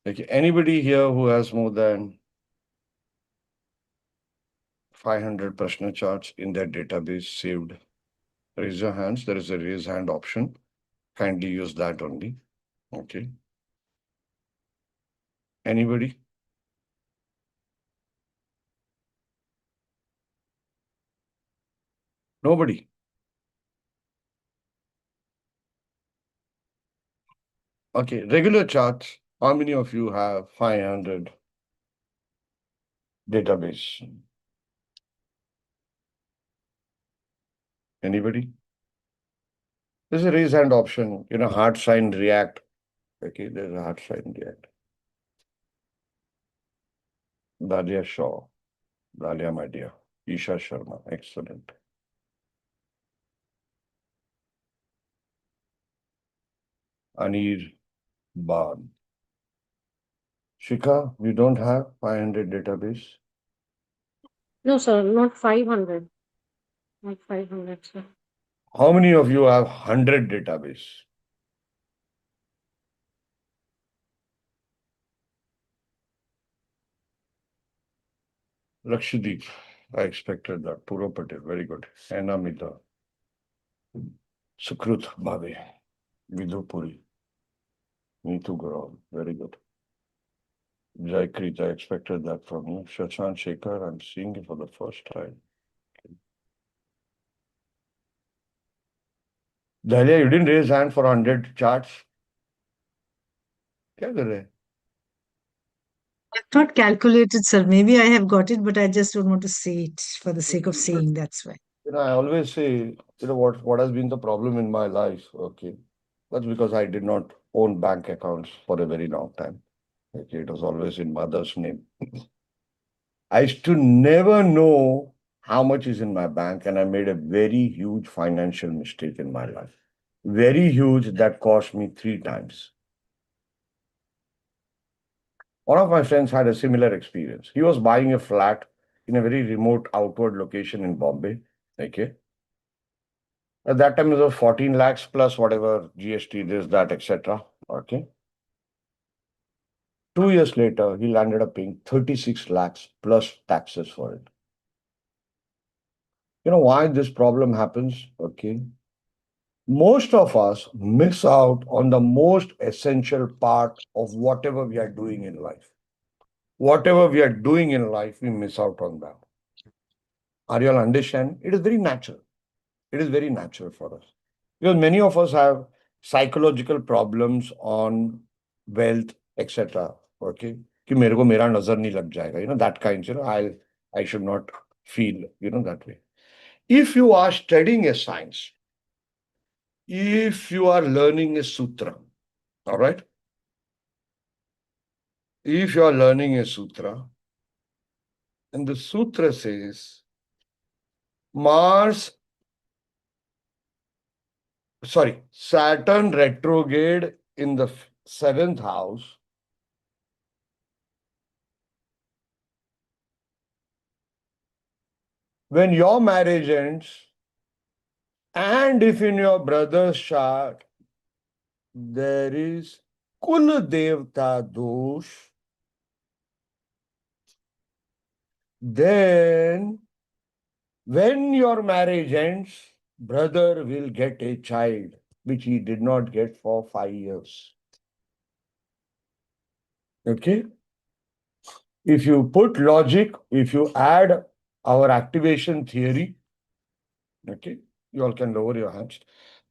Okay, anybody here who has more than 500 Prashna charts in their database saved? Raise your hands. There is a raise hand option. Kindly use that only. Okay. Anybody? Nobody. Okay, regular charts. How many of you have 500 database? Anybody? There's a raise hand option, heart sign react. Okay, there's a heart sign react. Dalia Shaw. Dalia, my dear. Isha Sharma. Excellent. Anir Ban. Shika, you don't have 500 database? No, sir, not 500. Not 500, sir. How many of you have 100 database? Lakshadweep. I expected that. Puro Patel. Very good. Anamita. Sukrut Bhave. Vidupuri. Neetu Gaurav. Very good. Jaipreet, I expected that from you. Shashank Shekhar, I'm seeing you for the first time. Dalia, you didn't raise hand for 100 charts? क्या कर रहे? I've not calculated, sir. Maybe I have got it, but I just don't want to say it for the sake of saying. That's why. I always say, what has been the problem in my life? Okay. That's because I did not own bank accounts for a very long time. Okay. It was always in mother's name. I used to never know how much is in my bank, and I made a very huge financial mistake in my life. Very huge, that cost me 3 times. One of my friends had a similar experience. He was buying a flat in a very remote outward location in Bombay. Okay. At that time, it was 14 lakhs plus whatever GST, this, that, etc. Okay. 2 years later, he landed up paying 36 lakhs plus taxes for it. You know why this problem happens? Okay. Most of us miss out on the most essential part of whatever we are doing in life. Whatever we are doing in life, we miss out on that. Are you all understand? It is very natural. It is very natural for us. Because many of us have psychological problems on wealth, etc. Okay. कि मेरे को मेरा नजर नहीं लग जाएगा. That kind, I should not feel, that way. If you are studying a science, if you are learning a sutra, all right? If you are learning a sutra, and the sutra says, Saturn retrograde in the 7th house when your marriage ends, and if in your brother's chart there is Kul Devta dosh, then when your marriage ends, brother will get a child which he did not get for 5 years. Okay? If you put logic, if you add our activation theory, okay, you all can lower your hands.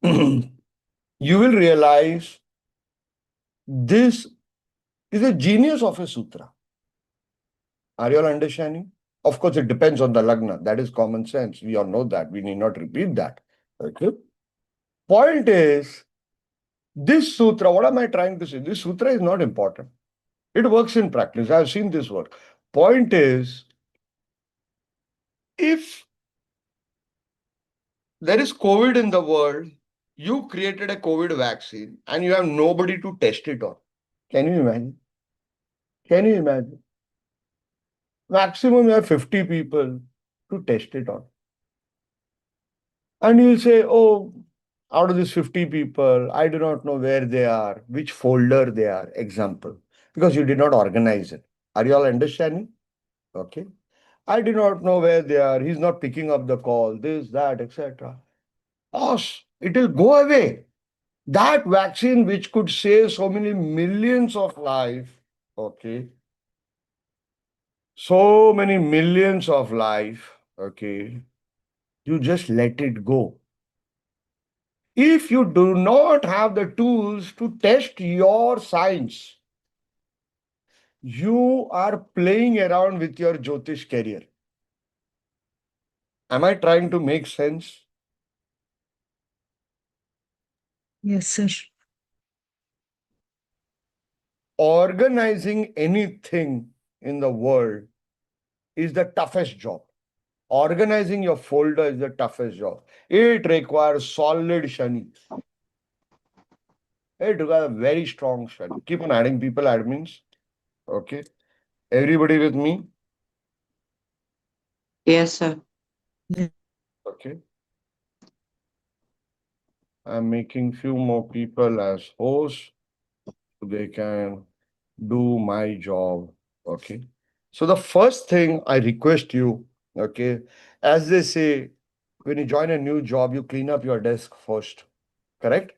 You will realize this is a genius of a sutra. Are you all understanding? Of course, it depends on the lagna. That is common sense. We all know that. We need not repeat that. Okay. Point is, this sutra, what am I trying to say? This sutra is not important. It works in practice. I have seen this work. Point is, if there is COVID in the world, you created a COVID vaccine and you have nobody to test it on. Can you imagine? Can you imagine? Maximum you have 50 people to test it on. And you'll say, oh, out of these 50 people, I do not know where they are, which folder they are. Example. because you did not organize it. Are you all understanding? Okay. I do not know where they are. He's not picking up the call, this, that, etc. Boss, it will go away. That vaccine which could save so many millions of lives, okay, so many millions of life, okay, you just let it go. If you do not have the tools to test your science, you are playing around with your Jyotish career. Am I trying to make sense? Yes, sir. Organizing anything in the world is the toughest job. Organizing your folder is the toughest job. It requires solid shani. It requires a very strong shani. Keep on adding people, admins. Okay. Everybody with me? Yes, sir. Okay. I'm making few more people as hosts so they can do my job. Okay. So the first thing I request you, okay, as they say, when you join a new job, you clean up your desk first. Correct?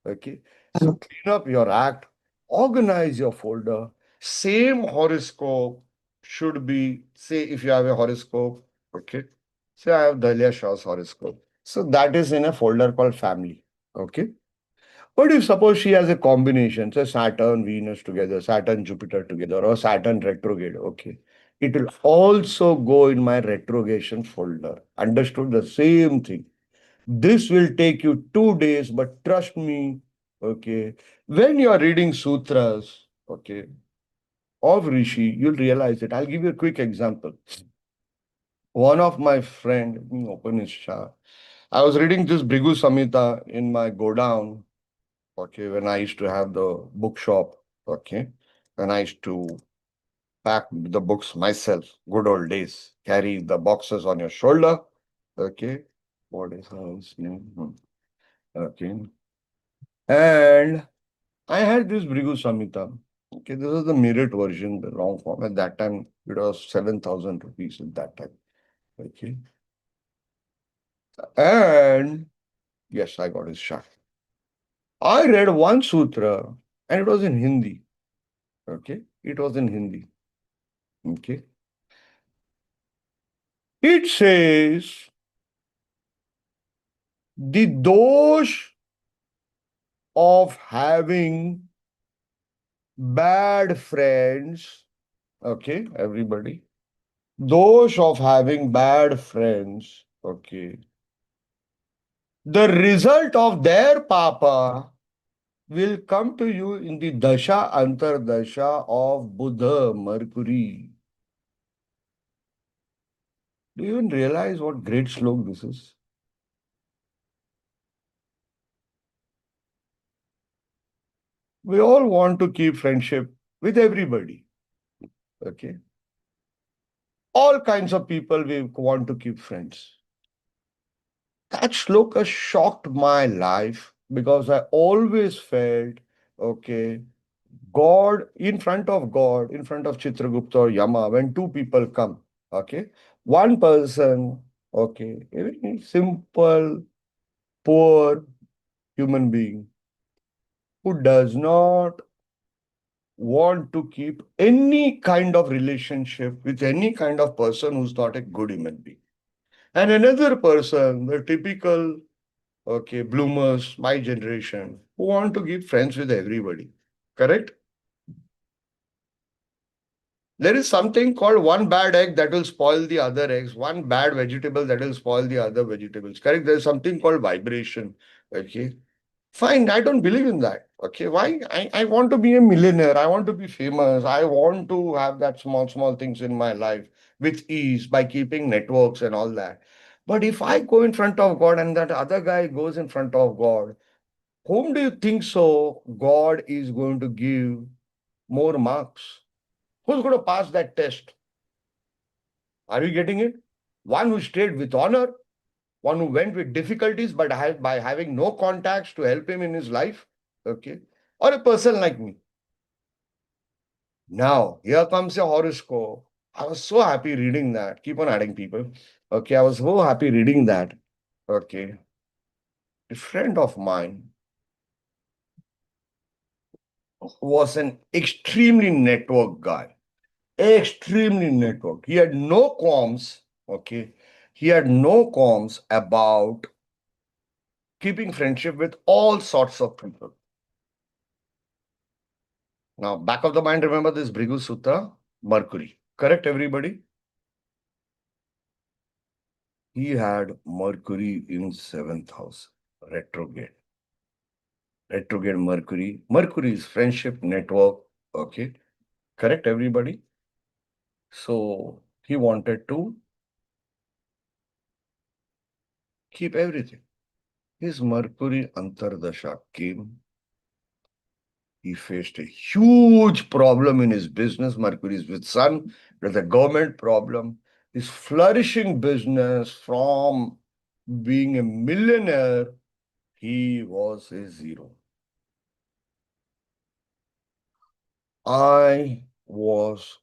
Okay. So clean up your act, organize your folder. Same horoscope should be, say, if you have a horoscope, okay. Say I have Dahlia Shah's horoscope. So that is in a folder called family. Okay. But if suppose she has a combination, say Saturn, Venus together, Saturn, Jupiter together, or Saturn retrograde, okay, it will also go in my retrogression folder. Understood? The same thing. This will take you 2 days, but trust me, okay, when you are reading sutras, okay, of Rishi, you'll realize it. I'll give you a quick example. One of my friend, let me open his chart. I was reading this Bhrigu Samhita in my go down, okay, when I used to have the bookshop, okay, when I used to pack the books myself, good old days, carry the boxes on your shoulder, okay. What is his name? Okay. And I had this Bhrigu Samhita. Okay, this is the merit version, the long form. At that time, it was 7,000 rupees at that time. Okay. And yes, I got his shot. I read one sutra and it was in Hindi. Okay. It was in Hindi. Okay. It says the dosh of having bad friends. Okay, everybody. Dosh of having bad friends. Okay. The result of their papa will come to you in the dasha antardasha of Buddha, Mercury. Do you even realize what great slok this is? We all want to keep friendship with everybody. Okay. All kinds of people we want to keep friends. That shloka shocked my life because I always felt, okay, God, in front of Chitragupta or Yama, when two people come, okay, one person, okay, a very simple, poor human being who does not want to keep any kind of relationship with any kind of person who's not a good human being. And another person, the typical, okay, bloomers, my generation, who want to keep friends with everybody. Correct? There is something called one bad egg that will spoil the other eggs, one bad vegetable that will spoil the other vegetables. Correct? There is something called vibration. Okay. Fine, I don't believe in that. Okay. Why? I want to be a millionaire. I want to be famous. I want to have that small things in my life with ease by keeping networks and all that. But if I go in front of God and that other guy goes in front of God, whom do you think so God is going to give more marks? Who's going to pass that test? Are you getting it? One who stayed with honor, one who went with difficulties but by having no contacts to help him in his life, okay? Or a person like me. Now, here comes a horoscope. I was so happy reading that. Keep on adding people. Okay, I was so happy reading that. Okay. A friend of mine was an extremely networked guy. Extremely networked. He had no qualms. Okay. He had no qualms about keeping friendship with all sorts of people. Now, back of the mind, remember this Bhrigu Sutra, Mercury. Correct, everybody? He had Mercury in 7th house, retrograde. Retrograde Mercury. Mercury is friendship, network. Okay. Correct, everybody? So he wanted to keep everything. His Mercury Antardasha came. He faced a huge problem in his business. Mercury is with Sun. There's a government problem. His flourishing business from being a millionaire, he was a zero. I was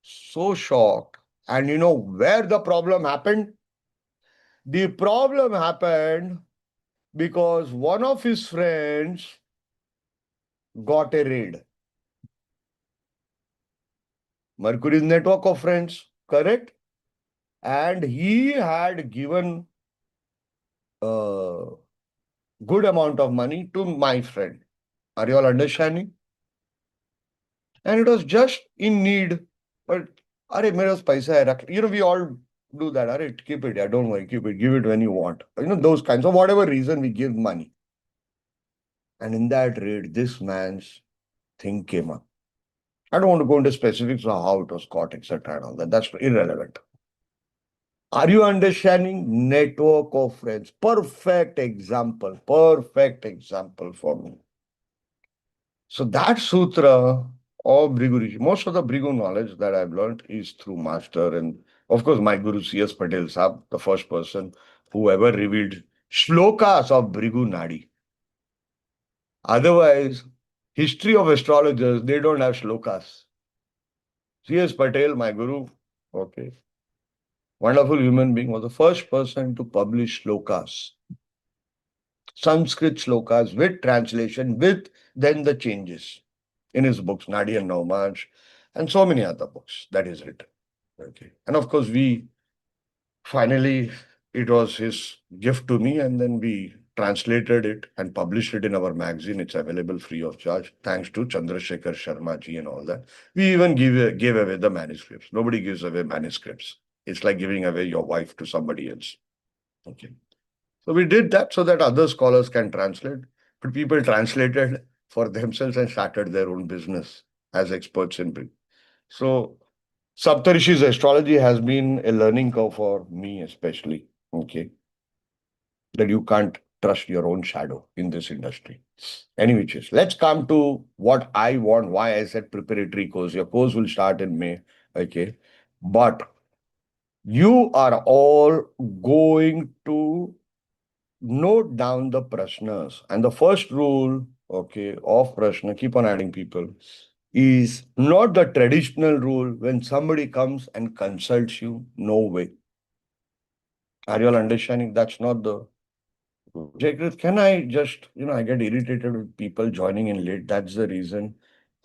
so shocked. And you know where the problem happened? The problem happened because one of his friends got a raid. Mercury's network of friends, correct? And he had given a good amount of money to my friend. Are you all understanding? And it was just in need. But, are mere paisa hai, rakh. You know, we all do that. Are keep it. Yeah, don't worry, keep it. Give it when you want. You know, those kinds of whatever reason we give money. And in that raid, this man's thing came up. I don't want to go into specifics of how it was caught, etc. and all that. That's irrelevant. Are you understanding? Network of friends. Perfect example. Perfect example for me. So that sutra of Bhrigu Rishi, most of the Bhrigu knowledge that I've learned is through master and of course my Guru C.S. Patel Sahab, the first person who ever revealed shlokas of Bhrigu Nadi. Otherwise, history of astrologers, they don't have shlokas. C.S. Patel, my Guru, okay, wonderful human being, was the first person to publish shlokas, Sanskrit shlokas with translation, with then the changes in his books, Nadi and Navmansh, and so many other books that he's written. Okay. And of course, we finally, it was his gift to me, and then we translated it and published it in our magazine. It's available free of charge, thanks to Chandrasekhar Sharma ji and all that. We even gave away the manuscripts. Nobody gives away manuscripts. It's like giving away your wife to somebody else. Okay. So we did that so that other scholars can translate, but people translated for themselves and started their own business as experts in Bhrigu. So Saptarishi's astrology has been a learning curve for me especially, okay, that you can't trust your own shadow in this industry. Any which is, let's come to what I want, why I said preparatory course. Your course will start in May, okay, but you are all going to note down the Prashnas. And the first rule, okay, of Prashna, keep on adding people, is not the traditional rule when somebody comes and consults you. No way. Are you all understanding? That's not the rule. Jagrith, can I just, I get irritated with people joining in late. That's the reason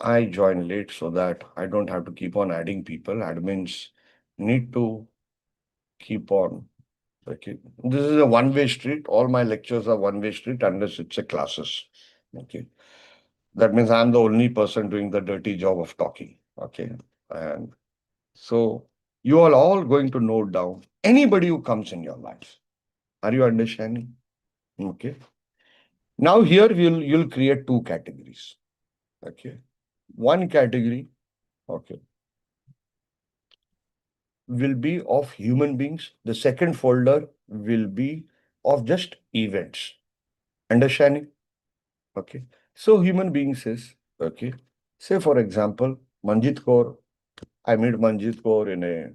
I join late so that I don't have to keep on adding people. Admins need to keep on. Okay. This is a one-way street. All my lectures are one-way street unless it's a classes. Okay. That means I'm the only person doing the dirty job of talking. Okay. And so you are all going to note down anybody who comes in your life. Are you understanding? Okay. Now here you'll create two categories. Okay. One category, okay, will be of human beings. The second folder will be of just events. Understanding? Okay. So human beings is, okay. Say for example, Manjit Kaur, I meet Manjit Kaur in a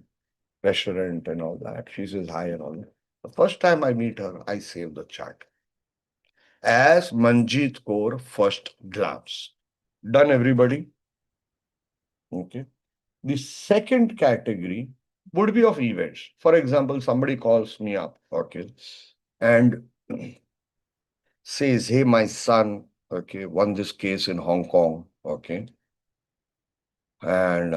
restaurant and all that. She says hi and all that. The first time I meet her, I save the chart as Manjit Kaur first glance. Done, everybody? Okay. The second category would be of events. For example, somebody calls me up, okay, and says, hey, my son, okay, won this case in Hong Kong, okay, and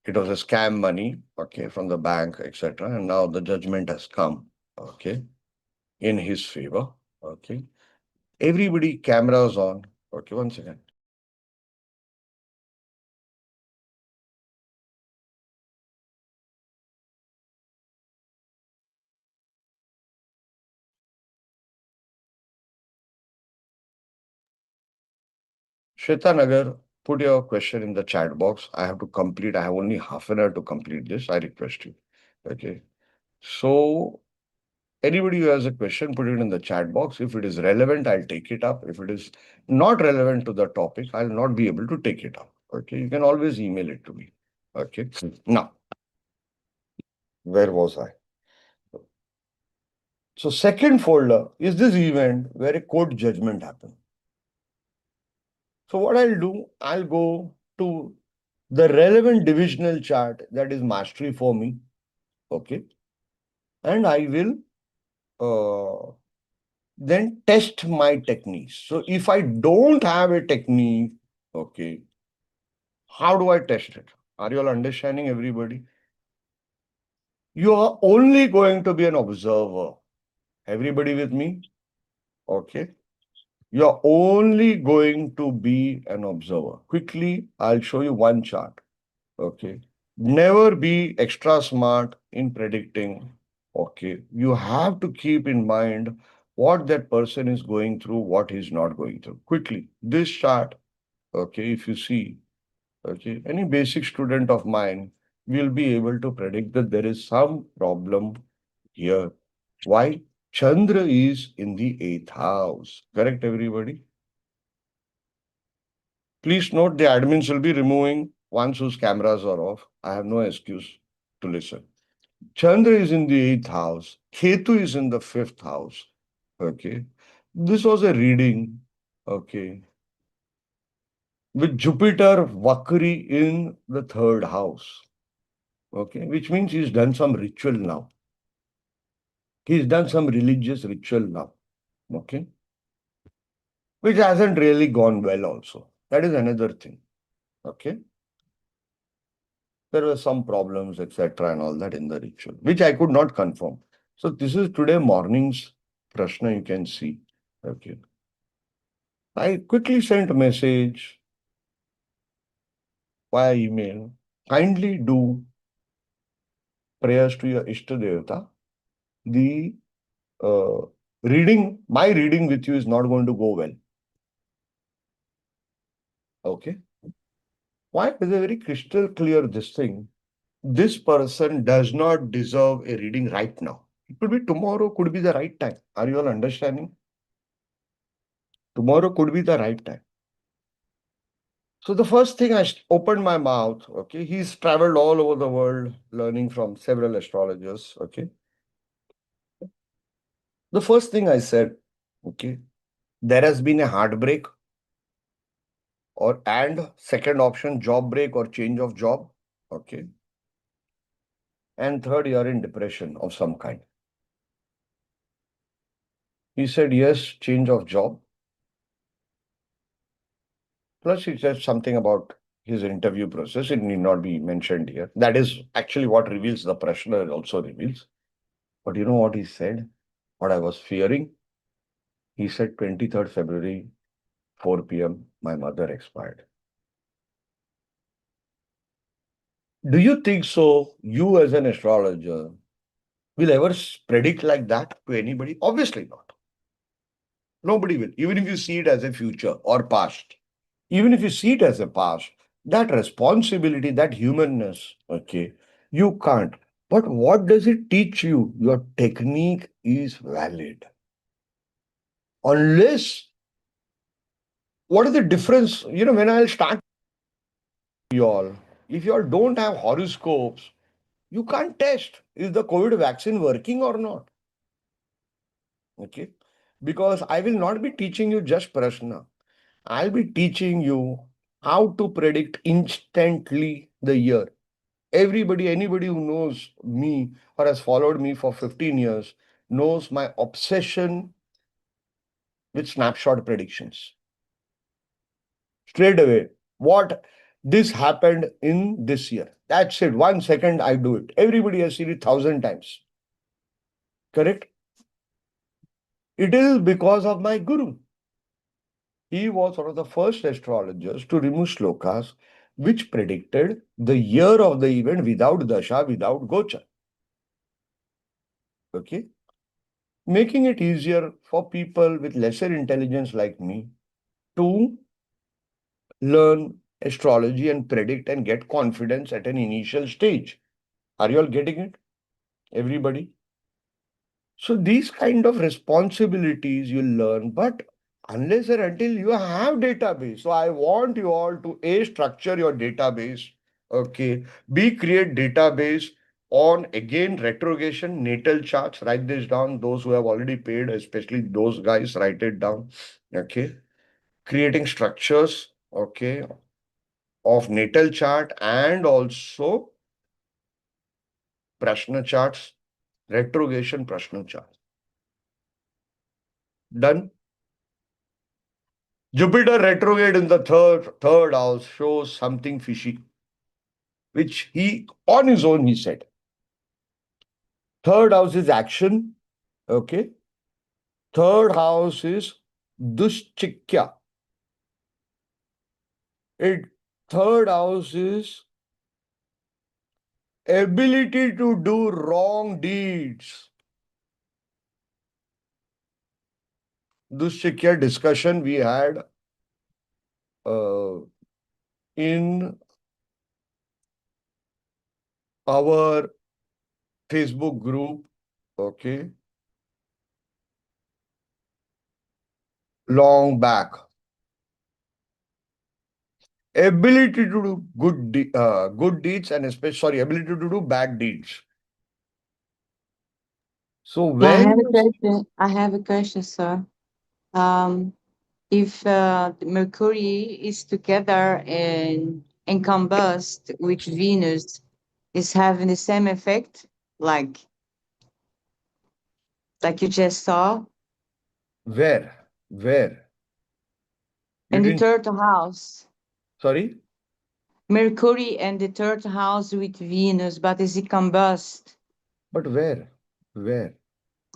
it was a scam money, okay, from the bank, etc. And now the judgment has come, okay, in his favor, okay. Everybody, cameras on, okay, one second. Shweta Nagar, put your question in the chat box. I have to complete. I have only half an hour to complete this. I request you. Okay. So anybody who has a question, put it in the chat box. If it is relevant, I'll take it up. If it is not relevant to the topic, I'll not be able to take it up. Okay. You can always email it to me. Okay. Now, where was I? So second folder is this event where a court judgment happened. So what I'll do, I'll go to the relevant divisional chart that is mastery for me. Okay. And I will then test my techniques. So if I don't have a technique, okay, how do I test it? Are you all understanding, everybody? You are only going to be an observer. Everybody with me? Okay. You're only going to be an observer. Quickly, I'll show you one chart. Okay. Never be extra smart in predicting. Okay. You have to keep in mind what that person is going through, what he's not going through. Quickly, this chart, okay, if you see, okay, any basic student of mine will be able to predict that there is some problem here. Why? Chandra is in the 8th house. Correct, everybody? Please note the admins will be removing ones whose cameras are off. I have no excuse to listen. Chandra is in the 8th house. Ketu is in the 5th house. Okay. This was a reading. Okay. With Jupiter Vakri in the 3rd house. Okay. Which means he's done some ritual now. He's done some religious ritual now. Okay. Which hasn't really gone well also. That is another thing. Okay. There were some problems, etc., and all that in the ritual, which I could not confirm. So this is today morning's Prashna, you can see. Okay. I quickly sent a message via email. Kindly do prayers to your Ishta Devata. The my reading with you is not going to go well. Okay. Why? It's a very crystal clear this thing. This person does not deserve a reading right now. It could be tomorrow, could be the right time. Are you all understanding? Tomorrow could be the right time. So the first thing I opened my mouth, okay, he's traveled all over the world learning from several astrologers, okay. The first thing I said, okay, there has been a heartbreak and second option, job break or change of job, okay. And third, you're in depression of some kind. He said, yes, change of job. Plus, he said something about his interview process. It need not be mentioned here. That is actually what reveals the Prashna also reveals. But you know what he said? What I was fearing? He said 23rd February, 4 p.m., my mother expired. Do you think so? You as an astrologer will ever predict like that to anybody? Obviously not. Nobody will, even if you see it as a future or past. Even if you see it as a past, that responsibility, that humanness, okay, you can't. But what does it teach you? Your technique is valid. Unless, what is the difference? You know, when I'll start y'all, if y'all don't have horoscopes, you can't test is the COVID vaccine working or not. Okay. Because I will not be teaching you just Prashna. I'll be teaching you how to predict instantly the year. Anybody who knows me or has followed me for 15 years knows my obsession with snapshot predictions. Straight away, what this happened in this year. That's it. 1 second, I do it. Everybody has seen it 1,000 times. Correct? It is because of my guru. He was one of the first astrologers to remove shlokas which predicted the year of the event without dasha, without gocha. Okay? Making it easier for people with lesser intelligence like me to learn astrology and predict and get confidence at an initial stage. Are you all getting it? Everybody? So these kind of responsibilities you learn, but unless and until you have database. So I want you all to A, structure your database. Okay. B, create database on again retrogression, natal charts. Write this down. Those who have already paid, especially those guys, write it down. Okay. Creating structures, okay, of natal chart and also Prashna charts, retrogression Prashna charts. Done. Jupiter retrograde in the third house shows something fishy, which he on his own he said. Third house is action. Okay. Third house is dushchikya. Third house is ability to do wrong deeds. Dushchikya discussion we had in our Facebook group, okay, long back. Ability to do good deeds and especially ability to do bad deeds. So when I have a question, sir. If Mercury is together and combust with Venus, is having the same effect, like you just saw, where you in the didn't third house. sorry, Mercury and the third house with Venus, but is it combust? but where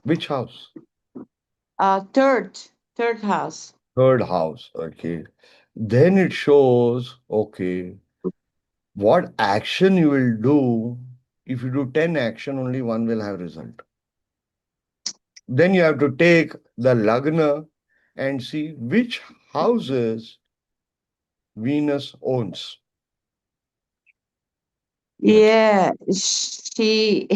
which house? Third house. Third house. Okay, then it shows, okay, what action you will do. If you do 10 action, only one will have result. Then you have to take the lagna and see which houses Venus owns. Yeah, she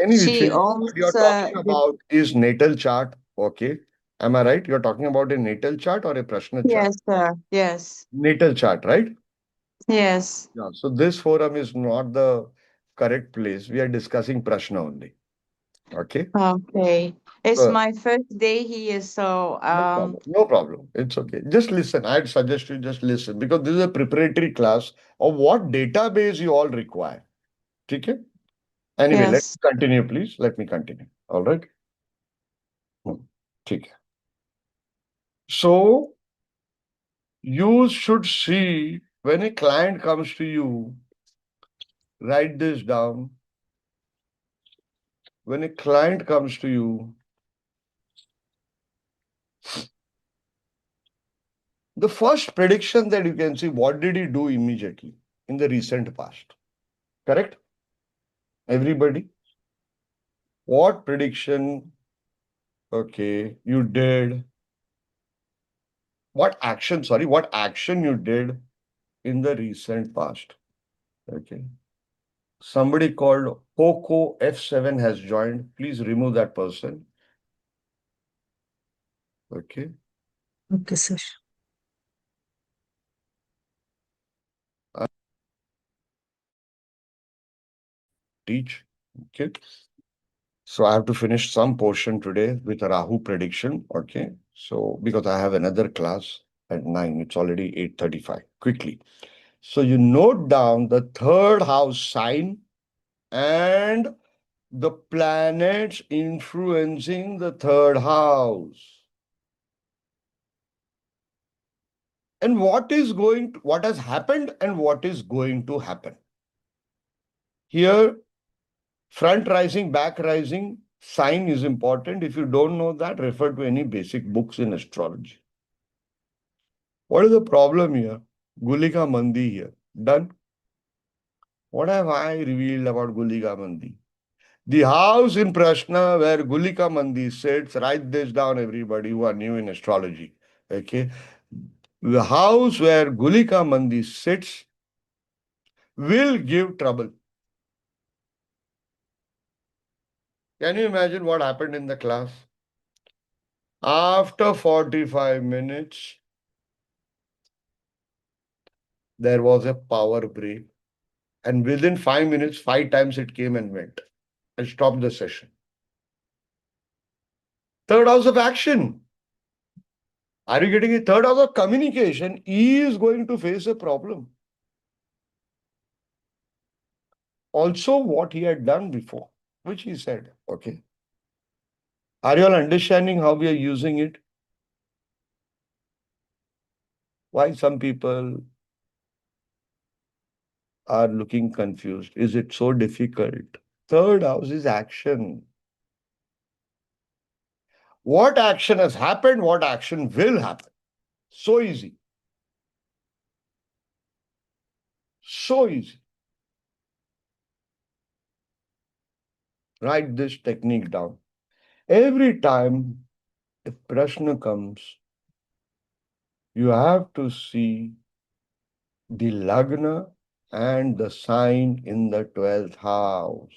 Anyway, owns what you're talking about is natal chart. Okay. Am I right? You're talking about a natal chart or a Prashna chart? yes, sir. Yes. Natal chart, right? Yes. Yeah. So this forum is not the correct place. We are discussing Prashna only. Okay. Okay. It's So my first day here, so no problem. No problem. It's okay. Just listen. I'd suggest you just listen because this is a preparatory class of what database you all require. Okay. Anyway, let's yes. continue, please. Let me continue. All right. Okay. So you should see when a client comes to you, write this down. When a client comes to you, the first prediction that you can see, what did he do immediately in the recent past? Correct? Everybody? What prediction, okay, you did? What action you did in the recent past? Okay. Somebody called Poco F7 has joined. Please remove that person. Okay. Okay, sir. Teach. Okay. So I have to finish some portion today with a Rahu prediction. Okay. So because I have another class at 9, it's already 8:35. quickly. So you note down the third house sign and the planets influencing the third house. And what has happened and what is going to happen. Here, front rising, back rising sign is important. If you don't know that, refer to any basic books in astrology. What is the problem here? Gulika Mandi here. Done. What have I revealed about Gulika Mandi? The house in Prashna where Gulika Mandi sits, write this down, everybody who are new in astrology. Okay. The house where Gulika Mandi sits will give trouble. Can you imagine what happened in the class? After 45 minutes, there was a power break. And within 5 minutes, 5 times it came and went. And stopped the session. Third house of action. Are you getting it? Third house of communication is going to face a problem. Also, what he had done before, which he said, okay. Are you all understanding how we are using it? Why some people are looking confused? Is it so difficult? Third house is action. What action has happened? What action will happen? So easy. So easy. Write this technique down. Every time a Prashna comes, you have to see the Lagna and the sign in the 12th house.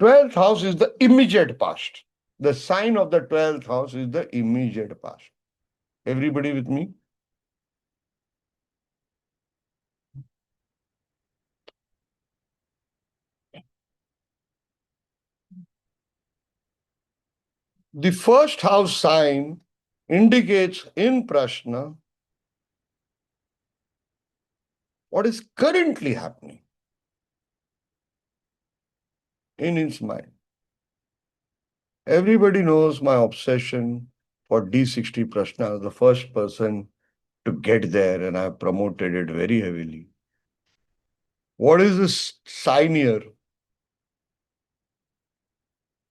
12th house is the immediate past. The sign of the 12th house is the immediate past. Everybody with me? The first house sign indicates in Prashna what is currently happening in his mind. Everybody knows my obsession for D60 Prashna. I was the first person to get there and I have promoted it very heavily. What is this sign here?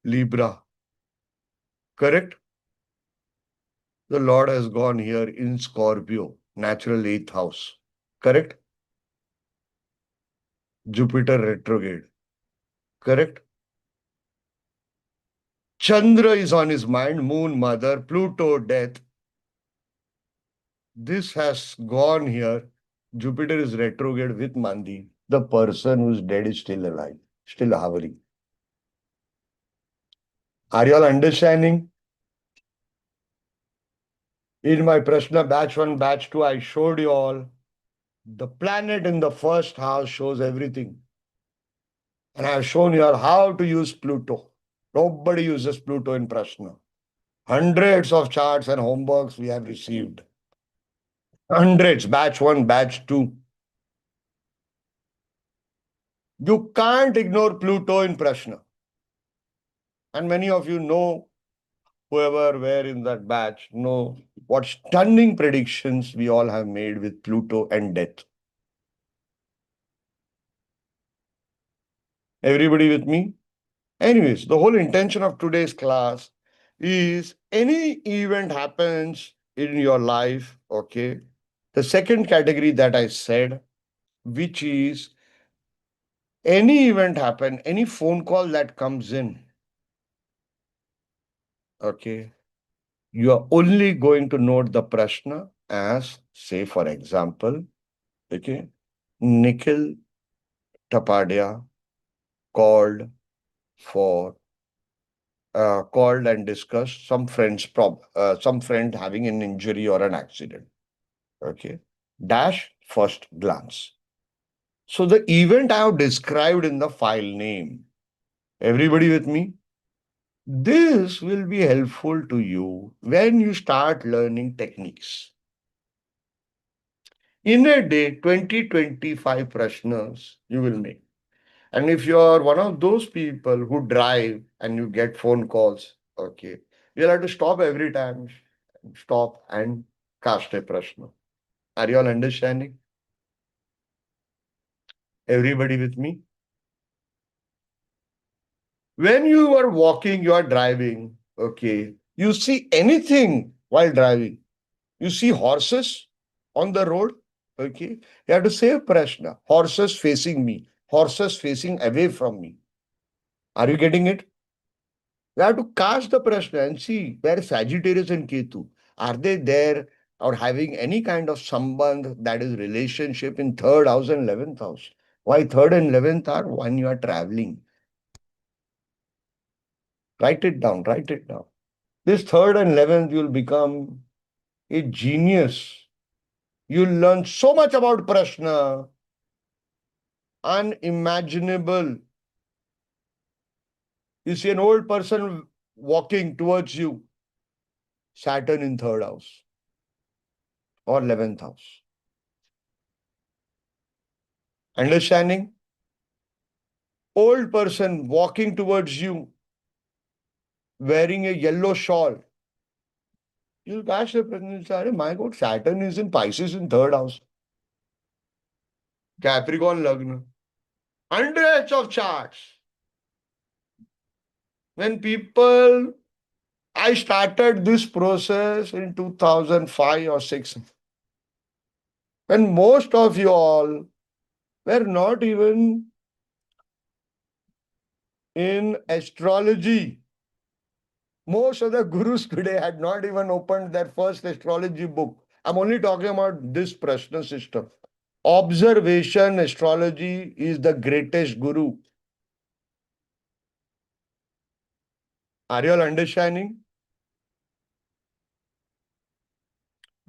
Libra. Correct? The Lord has gone here in Scorpio, natural 8th house. Correct? Jupiter retrograde. Correct? Chandra is on his mind, Moon, Mother, Pluto, death. This has gone here. Jupiter is retrograde with Mandi. The person who's dead is still alive, still hovering. Are you all understanding? In my Prashna batch 1, batch 2, I showed you all the planet in the first house shows everything. And I have shown you all how to use Pluto. Nobody uses Pluto in Prashna. Hundreds of charts and homeworks we have received. Hundreds, batch 1, batch 2. You can't ignore Pluto in Prashna. And many of you know, whoever were in that batch, know what stunning predictions we all have made with Pluto and death. Everybody with me? Anyways, the whole intention of today's class is any event happens in your life, okay? The second category that I said, which is any event happen, any phone call that comes in, okay? You are only going to note the Prashna as, say, for example, okay, Nikhil Tapadia called and discussed some friend having an injury or an accident. Okay. Dash first glance. So the event I have described in the file name. Everybody with me? This will be helpful to you when you start learning techniques. In a day, 20-25 prashnas you will make. And if you are one of those people who drive and you get phone calls, okay, you'll have to stop every time, stop and cast a prashna. Are you all understanding? Everybody with me? When you are walking, you are driving, okay, you see anything while driving. You see horses on the road, okay, you have to say a prashna. Horses facing me, horses facing away from me. Are you getting it? You have to cast the prashna and see where Sagittarius and Ketu, are they there or having any kind of sambandh, that is relationship in third house and 11th house? Why third and 11th are when you are traveling? Write it down, write it down. This third and 11th, you'll become a genius. You'll learn so much about Prashna, unimaginable. You see an old person walking towards you, Saturn in third house or 11th house. Understanding? Old person walking towards you, wearing a yellow shawl. You'll ask the person, say, my God, Saturn is in Pisces in third house. Capricorn Lagna. Hundreds of charts. When people, I started this process in 2005 or 6, when most of you all were not even in astrology. Most of the gurus today had not even opened their first astrology book. I'm only talking about this Prashna system. Observation astrology is the greatest guru. Are you all understanding?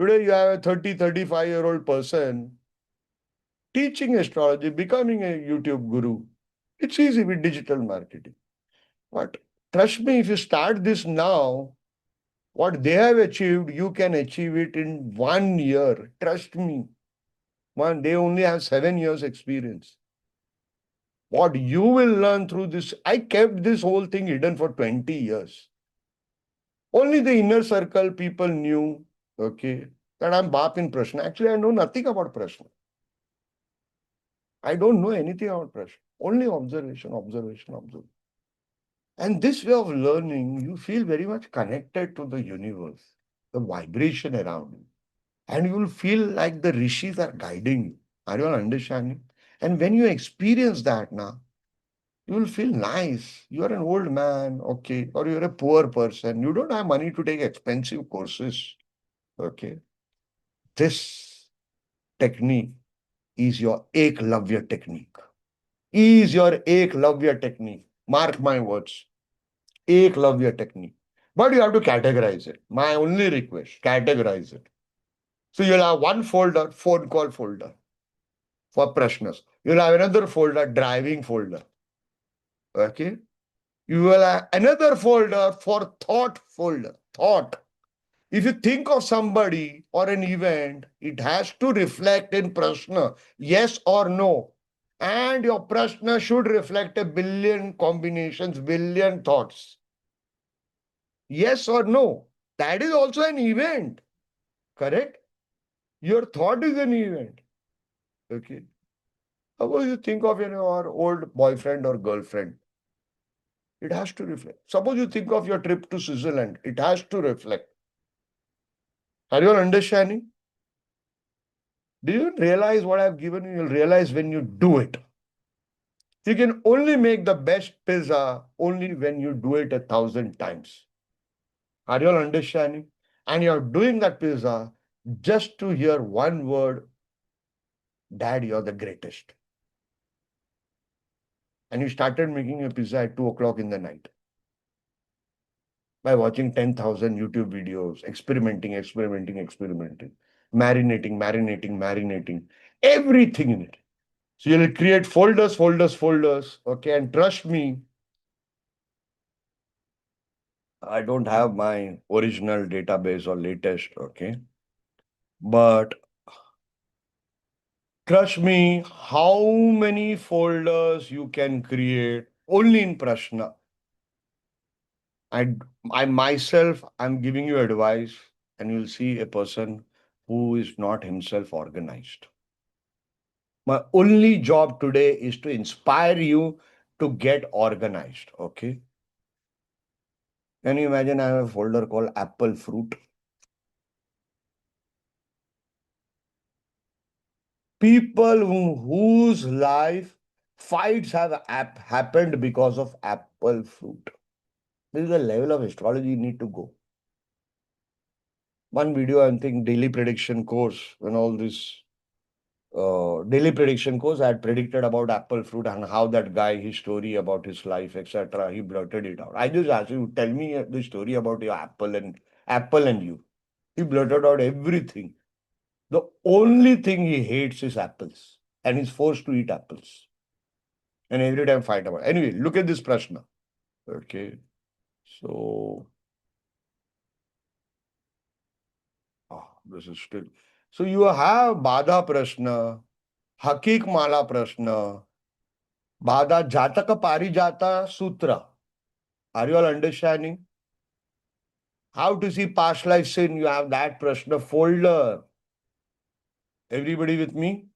Today you have a 30, 35-year-old person teaching astrology, becoming a YouTube guru. It's easy with digital marketing. But trust me, if you start this now, what they have achieved, you can achieve it in 1 year. Trust me. They only have 7 years experience. What you will learn through this, I kept this whole thing hidden for 20 years. Only the inner circle people knew, okay, that I'm Bap in Prashna. Actually, I know nothing about Prashna. I don't know anything about Prashna. Only observation, observation, observation. And this way of learning, you feel very much connected to the universe, the vibration around you. And you will feel like the rishis are guiding you. Are you all understanding? And when you experience that now, you will feel nice. You are an old man, okay, or you're a poor person. You don't have money to take expensive courses, okay. This technique is your 𝐂𝐸𝐿avya technique. Is your 𝐂𝐸𝐿avya technique. Mark my words. 𝐂𝐸𝐿avya technique. But you have to categorize it. My only request, categorize it. So you'll have one folder, phone call folder for Prashnas. You'll have another folder, driving folder. Okay. You will have another folder for thought folder. Thought. If you think of somebody or an event, it has to reflect in Prashna, yes or no. And your Prashna should reflect a billion combinations, billion thoughts. Yes or no. That is also an event. Correct? Your thought is an event. Okay. Suppose you think of your old boyfriend or girlfriend. It has to reflect. Suppose you think of your trip to Switzerland. It has to reflect. Are you all understanding? Do you realize what I've given you? You'll realize when you do it. You can only make the best pizza only when you do it 1,000 times. Are you all understanding? And you're doing that pizza just to hear one word, Dad, you're the greatest. And you started making a pizza at 2 o'clock in the night by watching 10,000 YouTube videos, experimenting, marinating, everything in it. So you'll create folders, okay? And trust me, I don't have my original database or latest, okay? But Trust me, how many folders you can create only in Prashna. I myself, I'm giving you advice, and you'll see a person who is not himself organized. My only job today is to inspire you to get organized. Okay. Can you imagine I have a folder called apple fruit? People whose life fights have happened because of apple fruit. This is the level of astrology you need to go. One video, I think, daily prediction course, when all this daily prediction course, I had predicted about apple fruit and how that guy, his story about his life, etc. He blurted it out. I just asked you, tell me the story about your apple and you. He blurted out everything. The only thing he hates is apples, and he's forced to eat apples. And every time fight about it. Anyway, look at this Prashna. Okay. So this is still. So you have Bada Prashna, Hakik Mala Prashna, Bada Jataka Parijata Sutra. Are you all understanding? How to see past life sin? You have that Prashna folder. Everybody with me?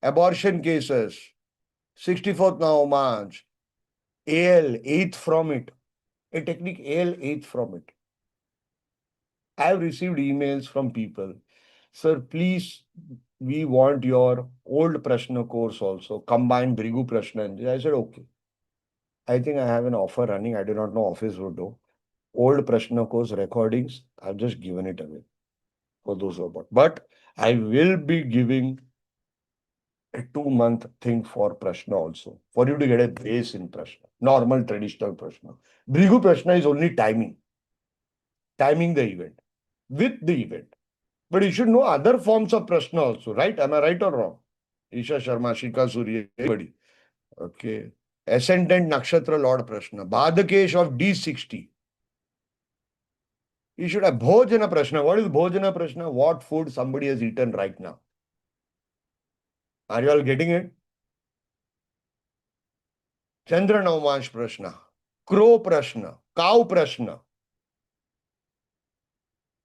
Abortion cases, 64th Navamaj, AL, 8th from it. A technique AL, 8th from it. I have received emails from people. Sir, please, we want your old Prashna course also, combined Bhrigu Prashna. I said, okay. I think I have an offer running. I do not know office would do. Old Prashna course recordings, I've just given it away for those who are bought. But I will be giving a 2-month thing for Prashna also, for you to get a base in Prashna, normal traditional Prashna. Bhrigu Prashna is only timing the event, with the event. But you should know other forms of Prashna also, right? Am I right or wrong? Isha Sharma, Shika Surya, everybody. Okay. Ascendant Nakshatra Lord Prashna. Bhadakesh of D60. You should have Bhojana Prashna. What is Bhojana Prashna? What food somebody has eaten right now? Are you all getting it? Chandra Navamash Prashna. Crow Prashna. Cow Prashna.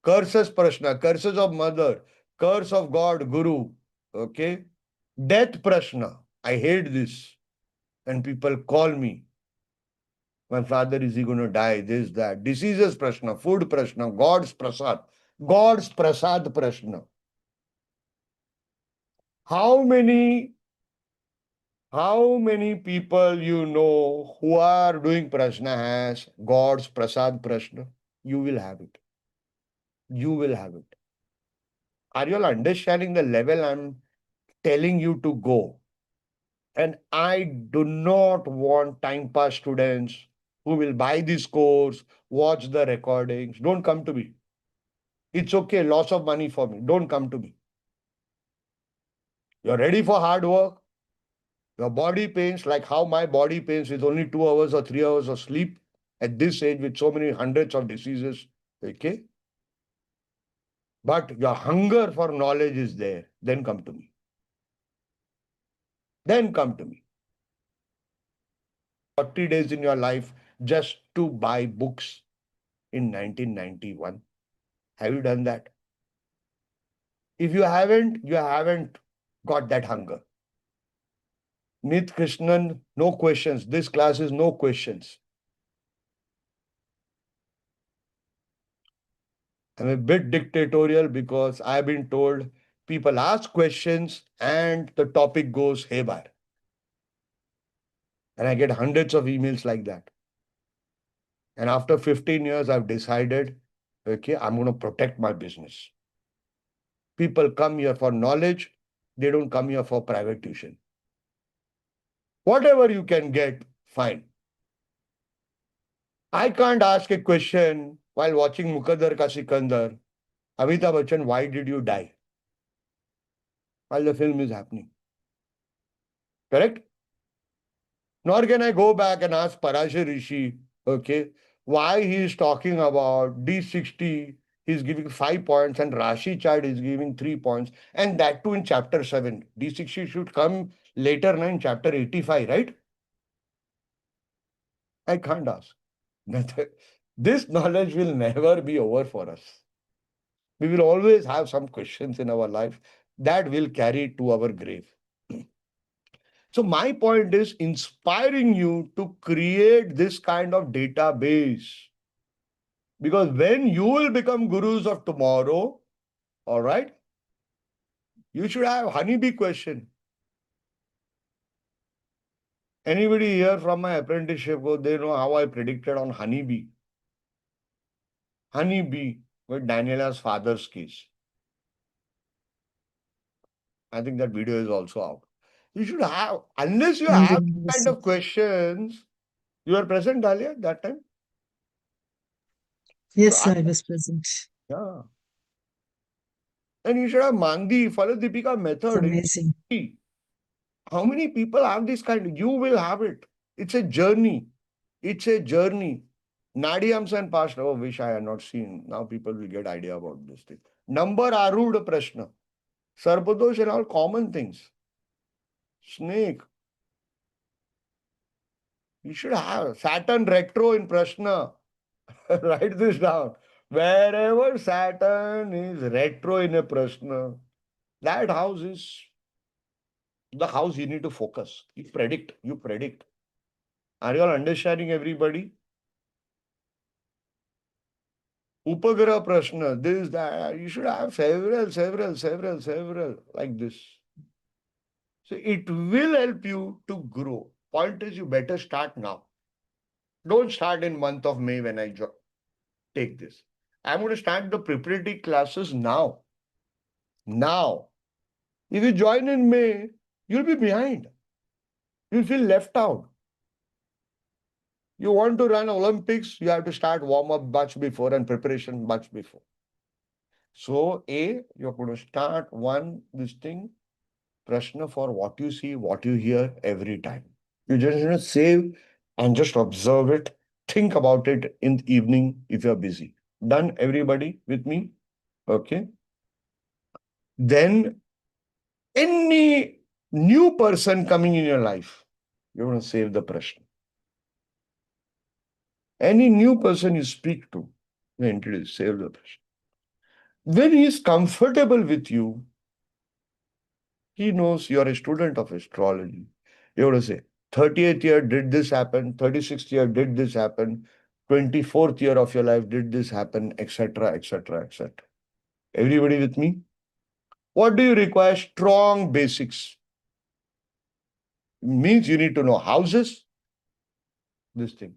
Curses Prashna. Curses of mother. Curse of God, Guru. Okay. Death Prashna. I hate this. And people call me. My father, is he going to die? This, that. Diseases Prashna. Food Prashna. God's Prasad. God's Prasad Prashna. How many people you know who are doing Prashna has God's Prasad Prashna? You will have it. You will have it. Are you all understanding the level I'm telling you to go? And I do not want time pass students who will buy this course, watch the recordings. Don't come to me. It's okay, loss of money for me. Don't come to me. You're ready for hard work. Your body pains, like how my body pains with only 2 hours or 3 hours of sleep at this age with so many hundreds of diseases. Okay? But your hunger for knowledge is there. Then come to me. Then come to me. 40 days in your life just to buy books in 1991. Have you done that? If you haven't got that hunger. Nith Krishnan, no questions. This class is no questions. I'm a bit dictatorial because I've been told people ask questions and the topic goes haywire. And I get hundreds of emails like that. And after 15 years, I've decided, okay, I'm going to protect my business. People come here for knowledge. They don't come here for private tuition. Whatever you can get, fine. I can't ask a question while watching Mukaddar Ka Sikandar. Amitabh Bachchan, why did you die? While the film is happening. Correct? Nor can I go back and ask Parashar Rishi, okay, why he is talking about D60 he's giving 5 points, and Rashi chart is giving 3 points, and that too in chapter 7. D60 should come later in chapter 85, right? I can't ask. This knowledge will never be over for us. We will always have some questions in our life that will carry to our grave. So my point is inspiring you to create this kind of database. Because when you will become gurus of tomorrow, all right, you should have honeybee question. Anybody here from my apprenticeship, they know how I predicted on honeybee. Honeybee with Daniela's father's case. I think that video is also out. You should have, unless you have kind of questions. You were present, Dalia, that time? Yes, So sir, I was present. yeah. And you should have Mandi, follow Deepika It's method. amazing. How many people have this kind? You will have it. It's a journey. It's a journey. Nadiyams and past, oh, wish I had not seen. Now people will get idea about this thing. Number Arud Prashna. Sarpadosh and all common things. Snake. You should have Saturn retro in Prashna. Write this down. Wherever Saturn is retro in a Prashna, that house is the house you need to focus. You predict. You predict. Are you all understanding, everybody? Upagraha Prashna, this, that. You should have several like this. So it will help you to grow. Point is, you better start now. Don't start in month of May when I take this. I'm going to start the preparatory classes now. Now. If you join in May, you'll be behind. You'll feel left out. You want to run Olympics, you have to start warm-up much before and preparation much before. So, you're going to start this thing, Prashna for what you see, what you hear every time. You just need to save and just observe it. Think about it in the evening if you're busy. Done, everybody with me? Okay. Then, any new person coming in your life, you're going to save the Prashna. Any new person you speak to, you introduce, save the Prashna. When he is comfortable with you, he knows you're a student of astrology. You're going to say, 38th year did this happen, 36th year did this happen, 24th year of your life did this happen, etc., etc., etc. Everybody with me? What do you require? Strong basics. Means you need to know houses, this thing.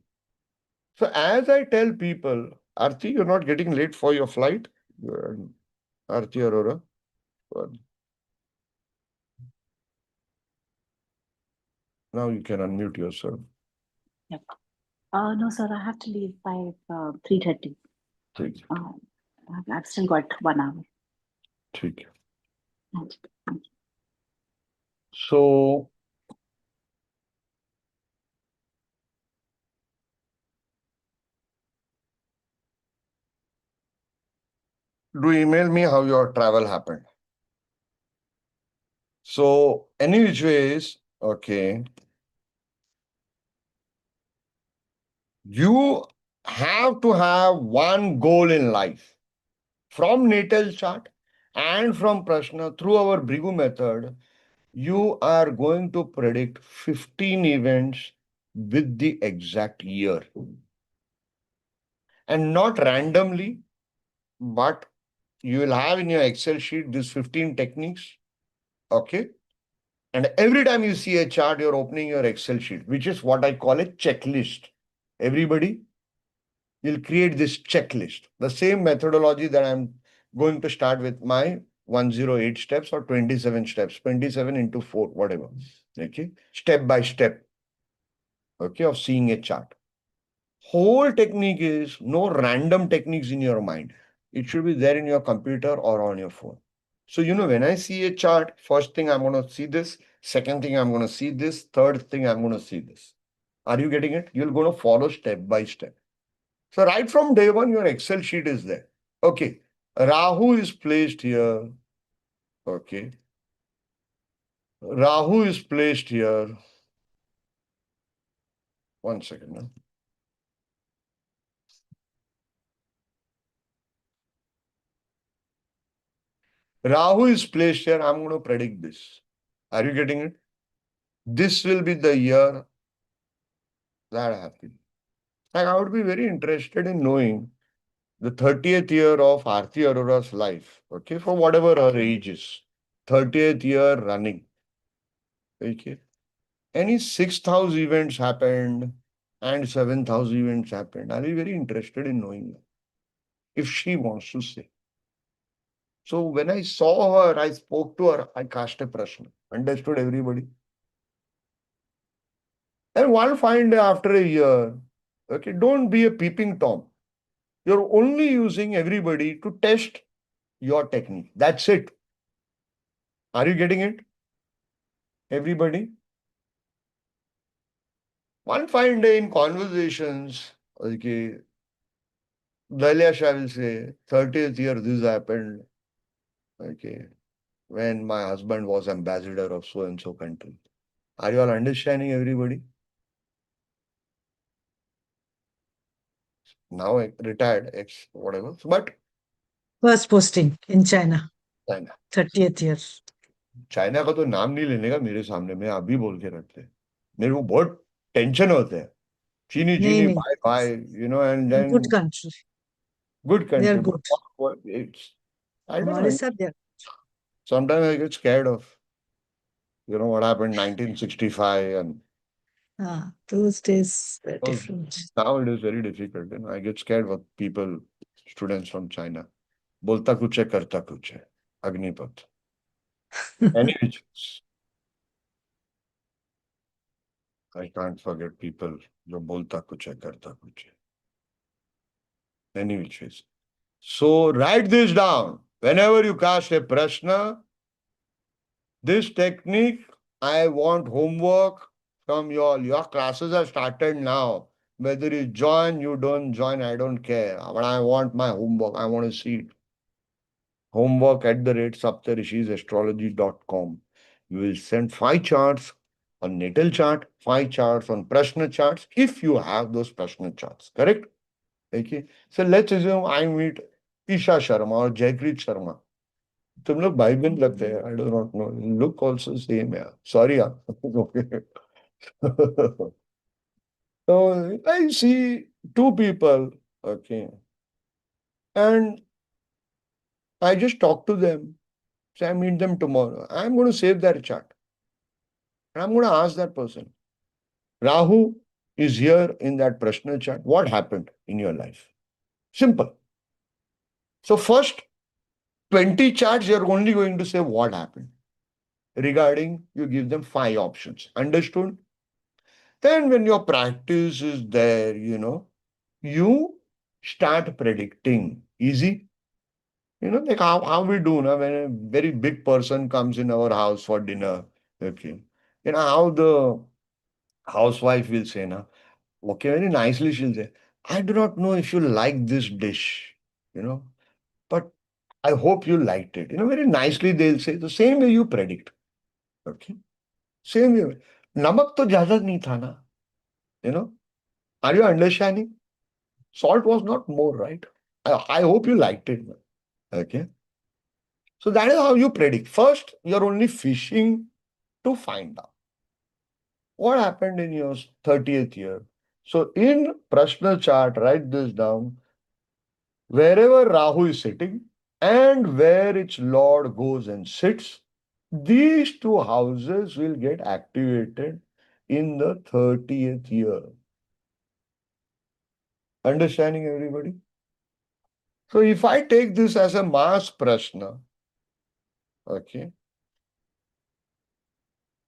So as I tell people, Arti, you're not getting late for your flight. Arti Arora. Now you can unmute yourself. Yep. No, sir, I have to leave by 3:30. Take it. I've still got 1 hour. Take it. Thank you. So, do email me how your travel happened. So, any which ways, okay, you have to have one goal in life. From natal chart and from Prashna through our Bhrigu method, you are going to predict 15 events with the exact year. And not randomly, but you will have in your Excel sheet these 15 techniques. Okay. And every time you see a chart, you're opening your Excel sheet, which is what I call a checklist. Everybody, you'll create this checklist. The same methodology that I'm going to start with my 108 steps or 27 steps, 27 into 4, whatever. Okay. Step by step. Okay. Of seeing a chart. Whole technique is no random techniques in your mind. It should be there in your computer or on your phone. So, when I see a chart, first thing I'm going to see this, second thing I'm going to see this, third thing I'm going to see this. Are you getting it? You're going to follow step by step. So right from day one, your Excel sheet is there. Okay. Rahu is placed here. Okay. Rahu is placed here. One second. Now. Rahu is placed here. I'm going to predict this. Are you getting it? This will be the year that happened. Like, I would be very interested in knowing the 30th year of Aarti Arora's life, okay, for whatever her age is. 30th year running. Okay. Any 6th house events happened and 7th house events happened. I'll be very interested in knowing that, if she wants to say. So when I saw her, I spoke to her, I cast a Prashna. Understood everybody? And one fine day after a year, okay, don't be a peeping Tom. You're only using everybody to test your technique. That's it. Are you getting it? Everybody? One fine day in conversations, okay, Dalia Shah will say, 30th year this happened, okay, when my husband was ambassador of so and so country. Are you all understanding, everybody? Now retired, ex whatever, but First posting in China, China. 30th year. China का तो नाम नहीं लेने का मेरे सामने, मैं अभी बोल के रखते हैं. मेरे को बहुत टेंशन होते हैं. Chini, नहीं, नहीं. bye, and then Good country. good They are country. good. But it's, I don't हमारे know. साथ they are Sometimes I get scared of, what happened 1965, and those days were Oh, different. now it is very difficult. I get scared with people, students from China. बोलता कुछ है, करता कुछ है. Agnipath. Anyway, I can't forget people जो बोलता कुछ है, करता कुछ है. Any which ways. So write this down. Whenever you cast a prashna, this technique, I want homework from you all. Your classes are started now. Whether you join, you don't join, I don't care. But I want my homework. I want to see it. Homework@saptarishisastrology.com. You will send 5 charts on natal chart, 5 charts on prashna charts, if you have those prashna charts. Correct? Okay. So let's assume I meet Isha Sharma or Jaypreet Sharma. तुम लोग भाई बहन लगते हैं. I do not know. Look also same. Yeah. Sorry. Yeah. Okay. So I see 2 people. Okay. And I just talk to them. So I meet them tomorrow. I'm going to save their chart. And I'm going to ask that person, Rahu is here in that Prashna chart. What happened in your life? Simple. So first 20 charts, you're only going to say what happened. Regarding, you give them 5 options. Understood? Then when your practice is there, you start predicting. Easy? Like how we do now when a very big person comes in our house for dinner. Okay. How the housewife will say, now, okay, very nicely she'll say, I do not know if you like this dish, but I hope you liked it. Very nicely they'll say, the same way you predict. Okay. Same way. Namak to ज़्यादा नहीं था ना. Are you understanding? Salt was not more, right? I hope you liked it. Okay. So that is how you predict. First, you're only fishing to find out what happened in your 30th year. So in Prashna chart, write this down. Wherever Rahu is sitting and where its Lord goes and sits, these 2 houses will get activated in the 30th year. Understanding, everybody? So if I take this as a mass Prashna, okay,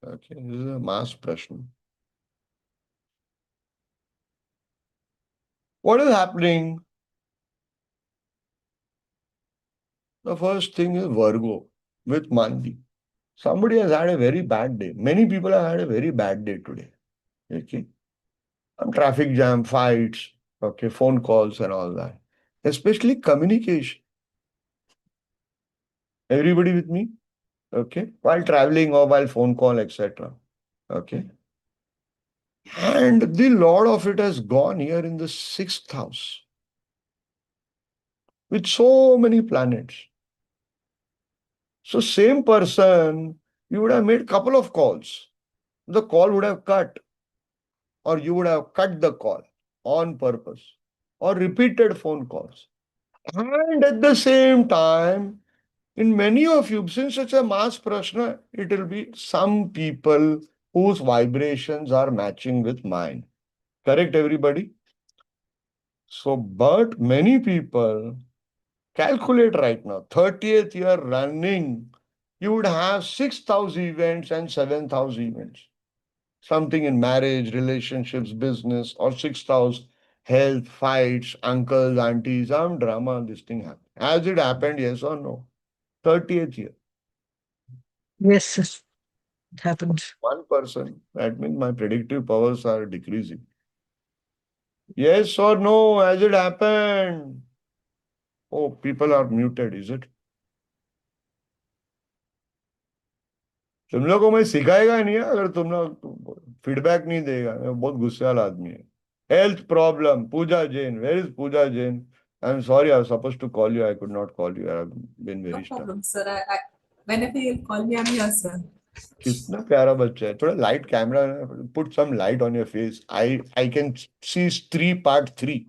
this is a mass Prashna. What is happening? The first thing is Virgo with Mandi. Somebody has had a very bad day. Many people have had a very bad day today. Okay. Traffic jam, fights, okay, phone calls and all that. especially communication. Everybody with me? Okay. While traveling or while phone call, etc. Okay. And the lot of it has gone here in the sixth house with so many planets. So same person, you would have made couple of calls. The call would have cut, or you would have cut the call on purpose, or repeated phone calls. And at the same time, in many of you, since it's a mass Prashna, it will be some people whose vibrations are matching with mine. Correct, everybody? So, but many people calculate right now, 30th year running, you would have 6,000 events and 7,000 events. Something in marriage, relationships, business, or 6,000 health, fights, uncles, aunties, some drama, this thing happened. Has it happened, yes or no? 30th year. Yes, sir. It happened. One person, that means my predictive powers are decreasing. Yes or no, has it happened? Oh, people are muted, is it? तुम लोग को मैं सिखाएगा नहीं है, अगर तुम लोग फीडबैक नहीं देगा. मैं बहुत गुस्से वाला आदमी है. Health problem, Pooja Jain. Where is Pooja Jain? I'm sorry, I was supposed to call you. I could not call you. I've been No very stubborn. problem, sir. Whenever you'll call me, I'm here, sir. कितना प्यारा बच्चा है. थोड़ा light camera, put some light on your face. I can see Stree part 3.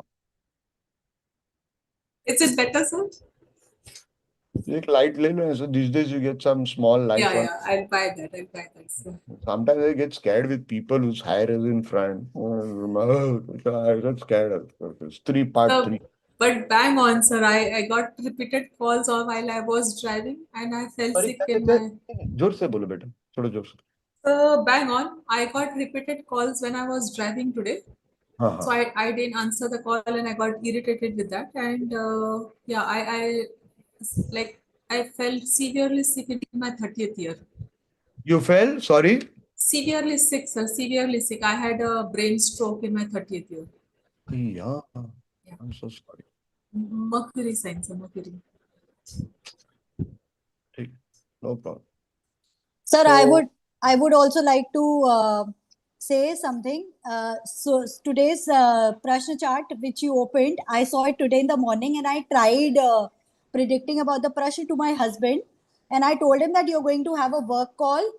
Is it better, sir? एक light ले लो. So these days you get some small lights Yeah, on. yeah. I'll buy that. I'll buy that, sir. Sometimes I get scared with people whose hair is in front. I get scared of Stree part So, 3. but bang on, sir. I got repeated calls while I was driving and I fell Sorry, sick in my. जोर से बोलो बेटा, थोड़ा जोर से. So, bang on. I got repeated calls when I was driving today. हाँ So हाँ. I didn't answer the call and I got irritated with that. And yeah, I felt severely sick in my 30th year. You fell? Sorry. Severely sick, sir. Severely sick. I had a brain stroke in my 30th year. Yeah. Yeah. I'm so sorry. Mercury sign, sir. Mercury. ठीक, no problem. Sir, So- I would also like to say something. So today's Prashna chart, which you opened, I saw it today in the morning, and I tried predicting about the Prashna to my husband, and I told him that you're going to have a work call,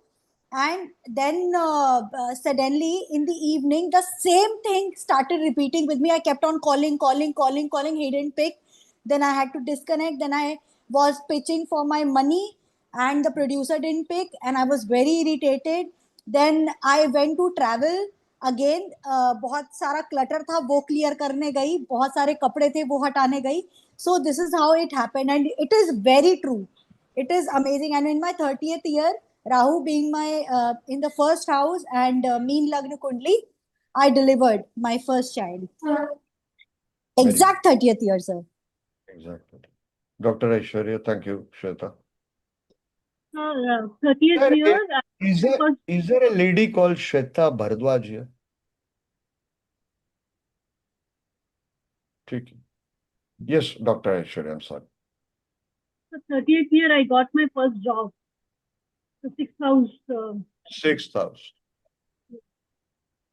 and then suddenly in the evening, the same thing started repeating with me. I kept on calling. He didn't pick. Then I had to disconnect. Then I was pitching for my money and the producer didn't pick and I was very irritated. Then I went to travel again. बहुत सारा clutter था वो clear करने गई, बहुत सारे कपड़े थे वो हटाने गई. So this is how it happened and it is very true. It is amazing. And in my 30th year, Rahu being my in the first house and Meen Lagna Kundli, I delivered my first child. Exact 30th year, sir. Exactly. Dr. Aishwarya, thank you, Shweta. 30th Sir, year. is there a lady called Shweta Bhardwaj here? ठीक. Yes, Dr. Aishwarya, I'm sorry. 30th year, I got my first job. So 6th house. 6th house.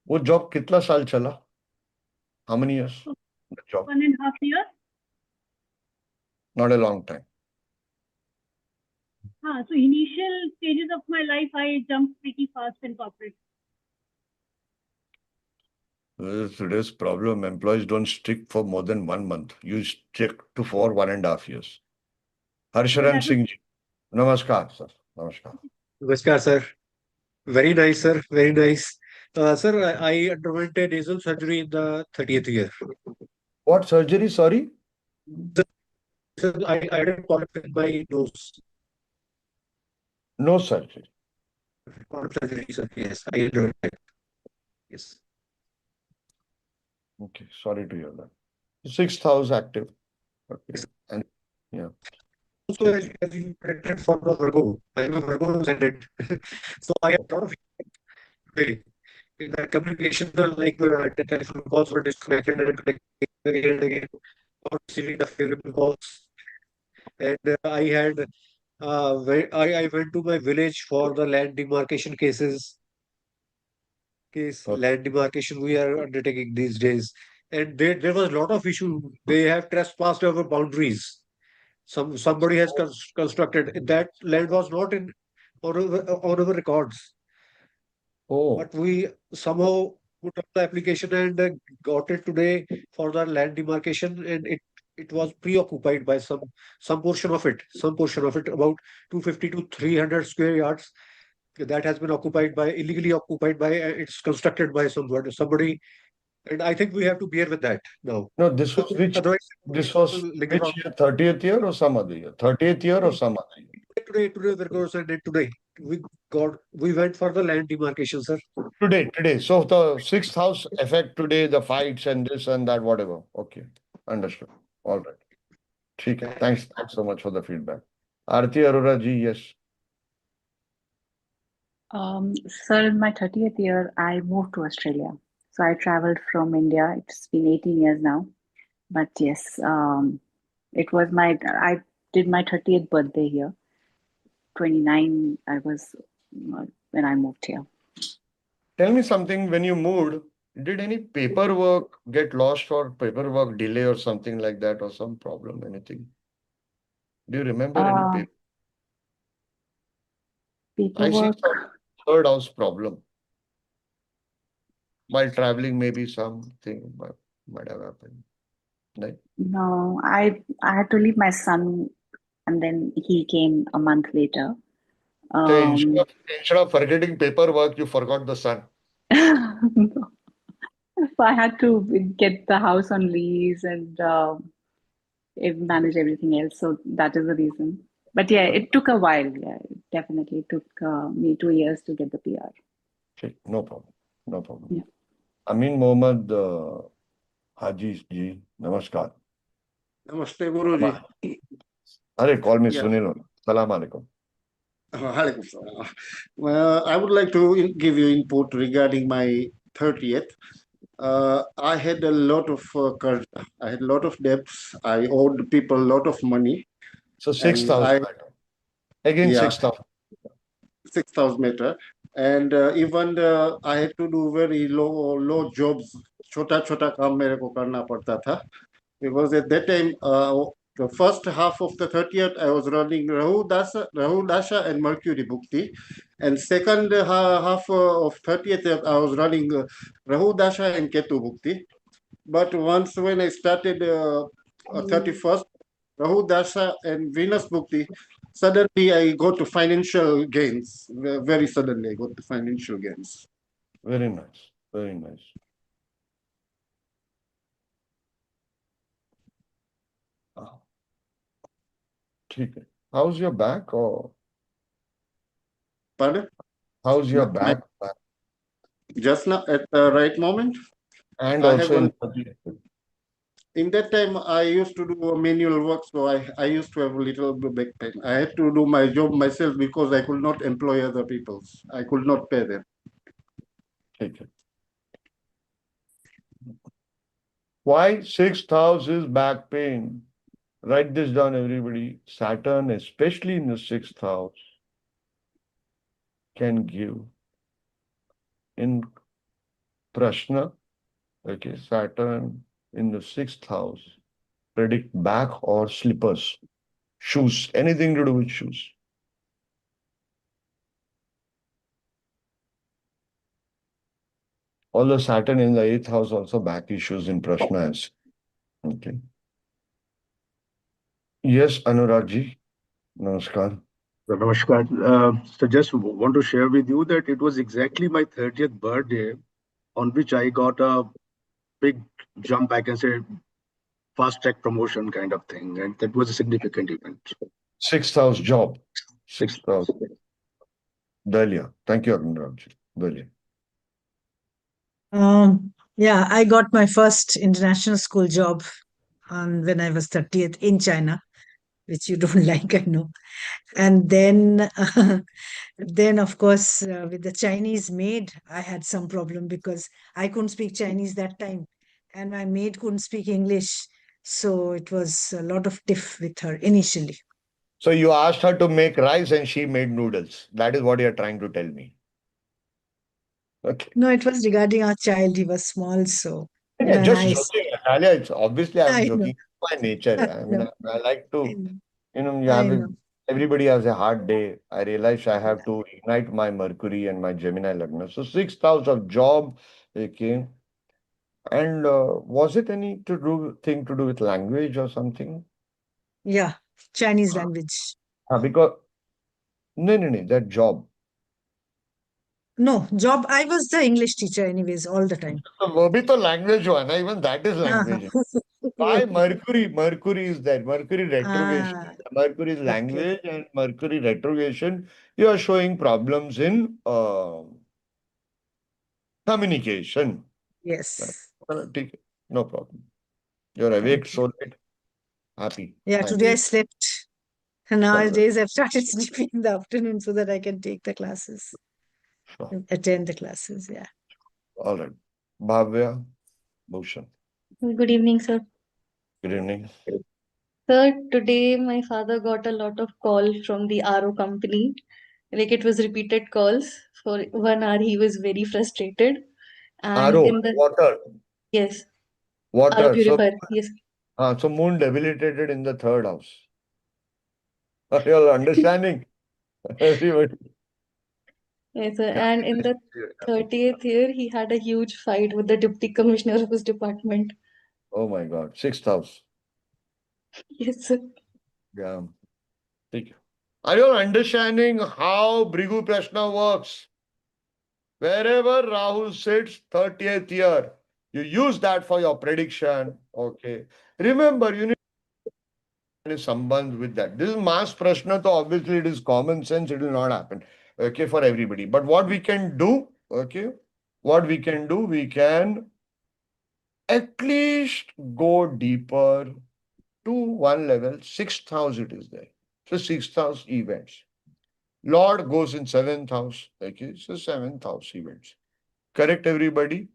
वो job कितना साल चला? How many years? The job? 1.5 years. Not a long time. So initial stages of my life, I jumped pretty fast in corporate. This is today's problem. Employees don't stick for more than 1 month. You stick to for 1.5 years. Harsharan Singh ji. Namaskar, sir. Namaskar. Namaskar, sir. Very nice, sir. Very nice. Sir, I underwent a nasal surgery in the 30th year. What surgery? Sorry? Sir, I had a polyp in my nose. No surgery. Polyp surgery, sir. Yes, I underwent that. Yes. Okay, sorry to hear that. 6th house active. Okay. Yes. And yeah. Also, as you predicted for the Virgo, I am a Virgo ascendant. So I have a lot of way in that communication, like the telephone calls were disconnected and connected again and again. not receiving the favorable calls. And I went to my village for the land demarcation Okay. land demarcation we are undertaking these days. And there was a lot of issue. They have trespassed over boundaries. Somebody has constructed. That land was not in on our records. Oh, But we somehow put up the application and got it today for the land demarcation, and it was preoccupied by some portion of it, about 250 to 300 square yards that has been occupied by illegally occupied by it's constructed by somebody, and I think we have to bear with that now. no, this was Otherwise, this it was will linger which on. year? 30th year or some other year? 30th year or some other year? Today, Virgos, and today we went for the land demarcation, sir. Today. So the sixth house affect today, the fights and this and that, whatever. Okay, understood. All right. ठीक है. Thanks so much for the feedback. Aarti Arora ji, yes. Sir, in my 30th year, I moved to Australia. So I traveled from India. It's been 18 years now. But yes, it was I did my 30th birthday here. 29, I was when I moved here. Tell me something. When you moved, did any paperwork get lost or paperwork delay or something like that, or some problem? Anything? Do you remember any Uh, paper? I see Paperwork. some third house problem. While traveling, maybe something might have happened. Right? No, I had to leave my son, and then he came a month later. So instead of forgetting paperwork, you forgot the son. No. So I had to get the house on lease and manage everything else. So that is the reason. But yeah, it took a while. Yeah, it definitely took me 2 years to get the PR. Okay, no problem. No problem. Yeah. Amin Mohammed Haji ji, namaskar. Namaste, Guruji. Arey, call me Yeah. Sunil. Salam alaikum. Alaikum salam. I would like to give you input regarding my 30th. I had a lot of I had a lot of debts. I owed people a lot of money. So And 6,000. Again, Yeah. 6,000. 6,000 meter. And even I had to do very low jobs. Chota काम मेरे को करना पड़ता था. Because at that time, the first half of the 30th, I was running Rahu Dasha and Mercury Bhukti. And second half of 30th, I was running Rahu Dasha and Ketu Bhukti. But once when I started 31st, Rahu Dasha and Venus Bhukti, suddenly I got to financial gains. Very suddenly I got to financial gains. Very nice. Very nice. ठीक है. How's your back? Or Pardon? how's your My- back? Just now, at the right moment? And I also have in In that time, I used to do manual work, so I used to have a little bit back pain. I had to do my job myself because I could not employ other people. I could not pay them. ठीक है. Why 6th house is back pain? Write this down, everybody. Saturn, especially in the 6th house, can give in Prashna. Okay, Saturn in the 6th house, predict back or slippers, shoes, anything to do with shoes. Although Saturn in the 8th house also back issues in Prashna has. Okay. Yes, Anurag ji. Namaskar. Namaskar. So just want to share with you that it was exactly my 30th birthday on which I got a big jump, I can say, fast track promotion kind of thing. And that was a significant event. 6th house job. 6th house. House. Dalia. Thank you, Anurag ji. Dalia. Yeah, I got my first international school job when I was 30th in China, which you don't like, I know. And then, then of course, with the Chinese maid, I had some problem because I couldn't speak Chinese that time, and my maid couldn't speak English. So it was a lot of tiff with her initially. So you asked her to make rice and she made noodles. That is what you're trying to tell me. Okay. No, it was regarding our child. He was small, so Yeah, when just I, joking, Natalia. It's obviously I'm I know, joking. By nature. I I mean, know, I like I to, know, you I have know. everybody has a hard day. I realize I have to ignite my Mercury and my Gemini Lagna. So sixth house of job, okay. And was it any thing to do with language or something? Yeah, Chinese language. Because no, that job. No, job. I was the English teacher, anyways, all the time. So वो भी तो language हुआ ना, even that is हाँ, language. Why वही. Mercury is there. Mercury retrogression. Ah, Mercury is okay. language and Mercury retrogression. You are showing problems in communication. Yes. ठीक है, no problem. You're awake Thank you. so late. Happy. Yeah, Thank today I you. slept. Sure. Nowadays I've started sleeping in the afternoon so that I can take the classes, Sure. attend the classes. Yeah. All right. Bhavya, Bhushan. Good evening, sir. Good evening. Sir, today my father got a lot of call from the RO company. Like it was repeated calls. For 1 hour, he was very frustrated. And RO, in the water. yes, RO Water. purifier. Yes, So moon debilitated in the third house. Are you all understanding? Everybody. yes, sir. And in the 30th year, he had a huge fight with the deputy commissioner of his department. Oh my God. Sixth house. Yes, sir. Yeah. ठीक है. Are you all understanding how Bhrigu Prashna works? Wherever Rahu sits, 30th year, you use that for your prediction. Okay. Remember, you need sambandh with that. This is mass Prashna, so obviously it is common sense, it will not happen. Okay, for everybody. But what we can do, okay, we can at least go deeper to one level. Sixth house it is there. So sixth house events. Lord goes in seventh house. Okay, so seventh house events. Correct, everybody?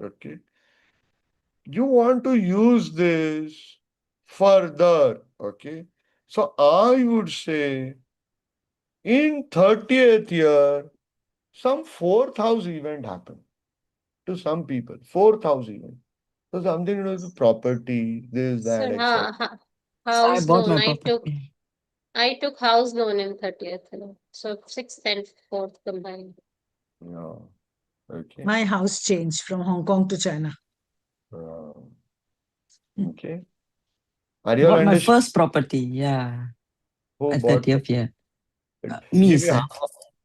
Okay. You want to use this further. Okay. So I would say in 30th year, some fourth house event happened to some people. Fourth house event. So something to do with property, this, that, Sir, etc. house I bought loan. my property. I took house loan in 30th. So sixth and fourth combined. No. Okay. My house changed from Hong Kong to China. Okay. Are you all Bought my understand? first property. Yeah. Who At bought? 30th year. Give Me, me sir.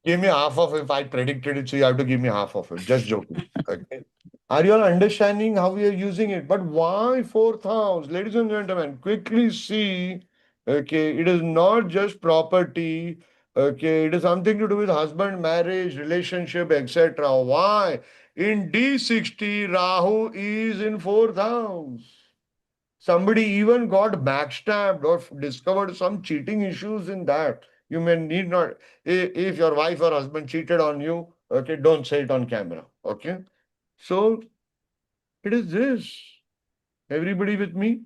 give me half of it. If I predicted it, so you have to give me half of it. Just joking. Okay. Are you all understanding how we are using it? But why fourth house? Ladies and gentlemen, quickly see. Okay, it is not just property. Okay, it is something to do with husband, marriage, relationship, etc. Why? In D60, Rahu is in fourth house. Somebody even got backstabbed or discovered some cheating issues in that. You may need not, if your wife or husband cheated on you, okay, don't say it on camera. Okay. So it is this. Everybody with me?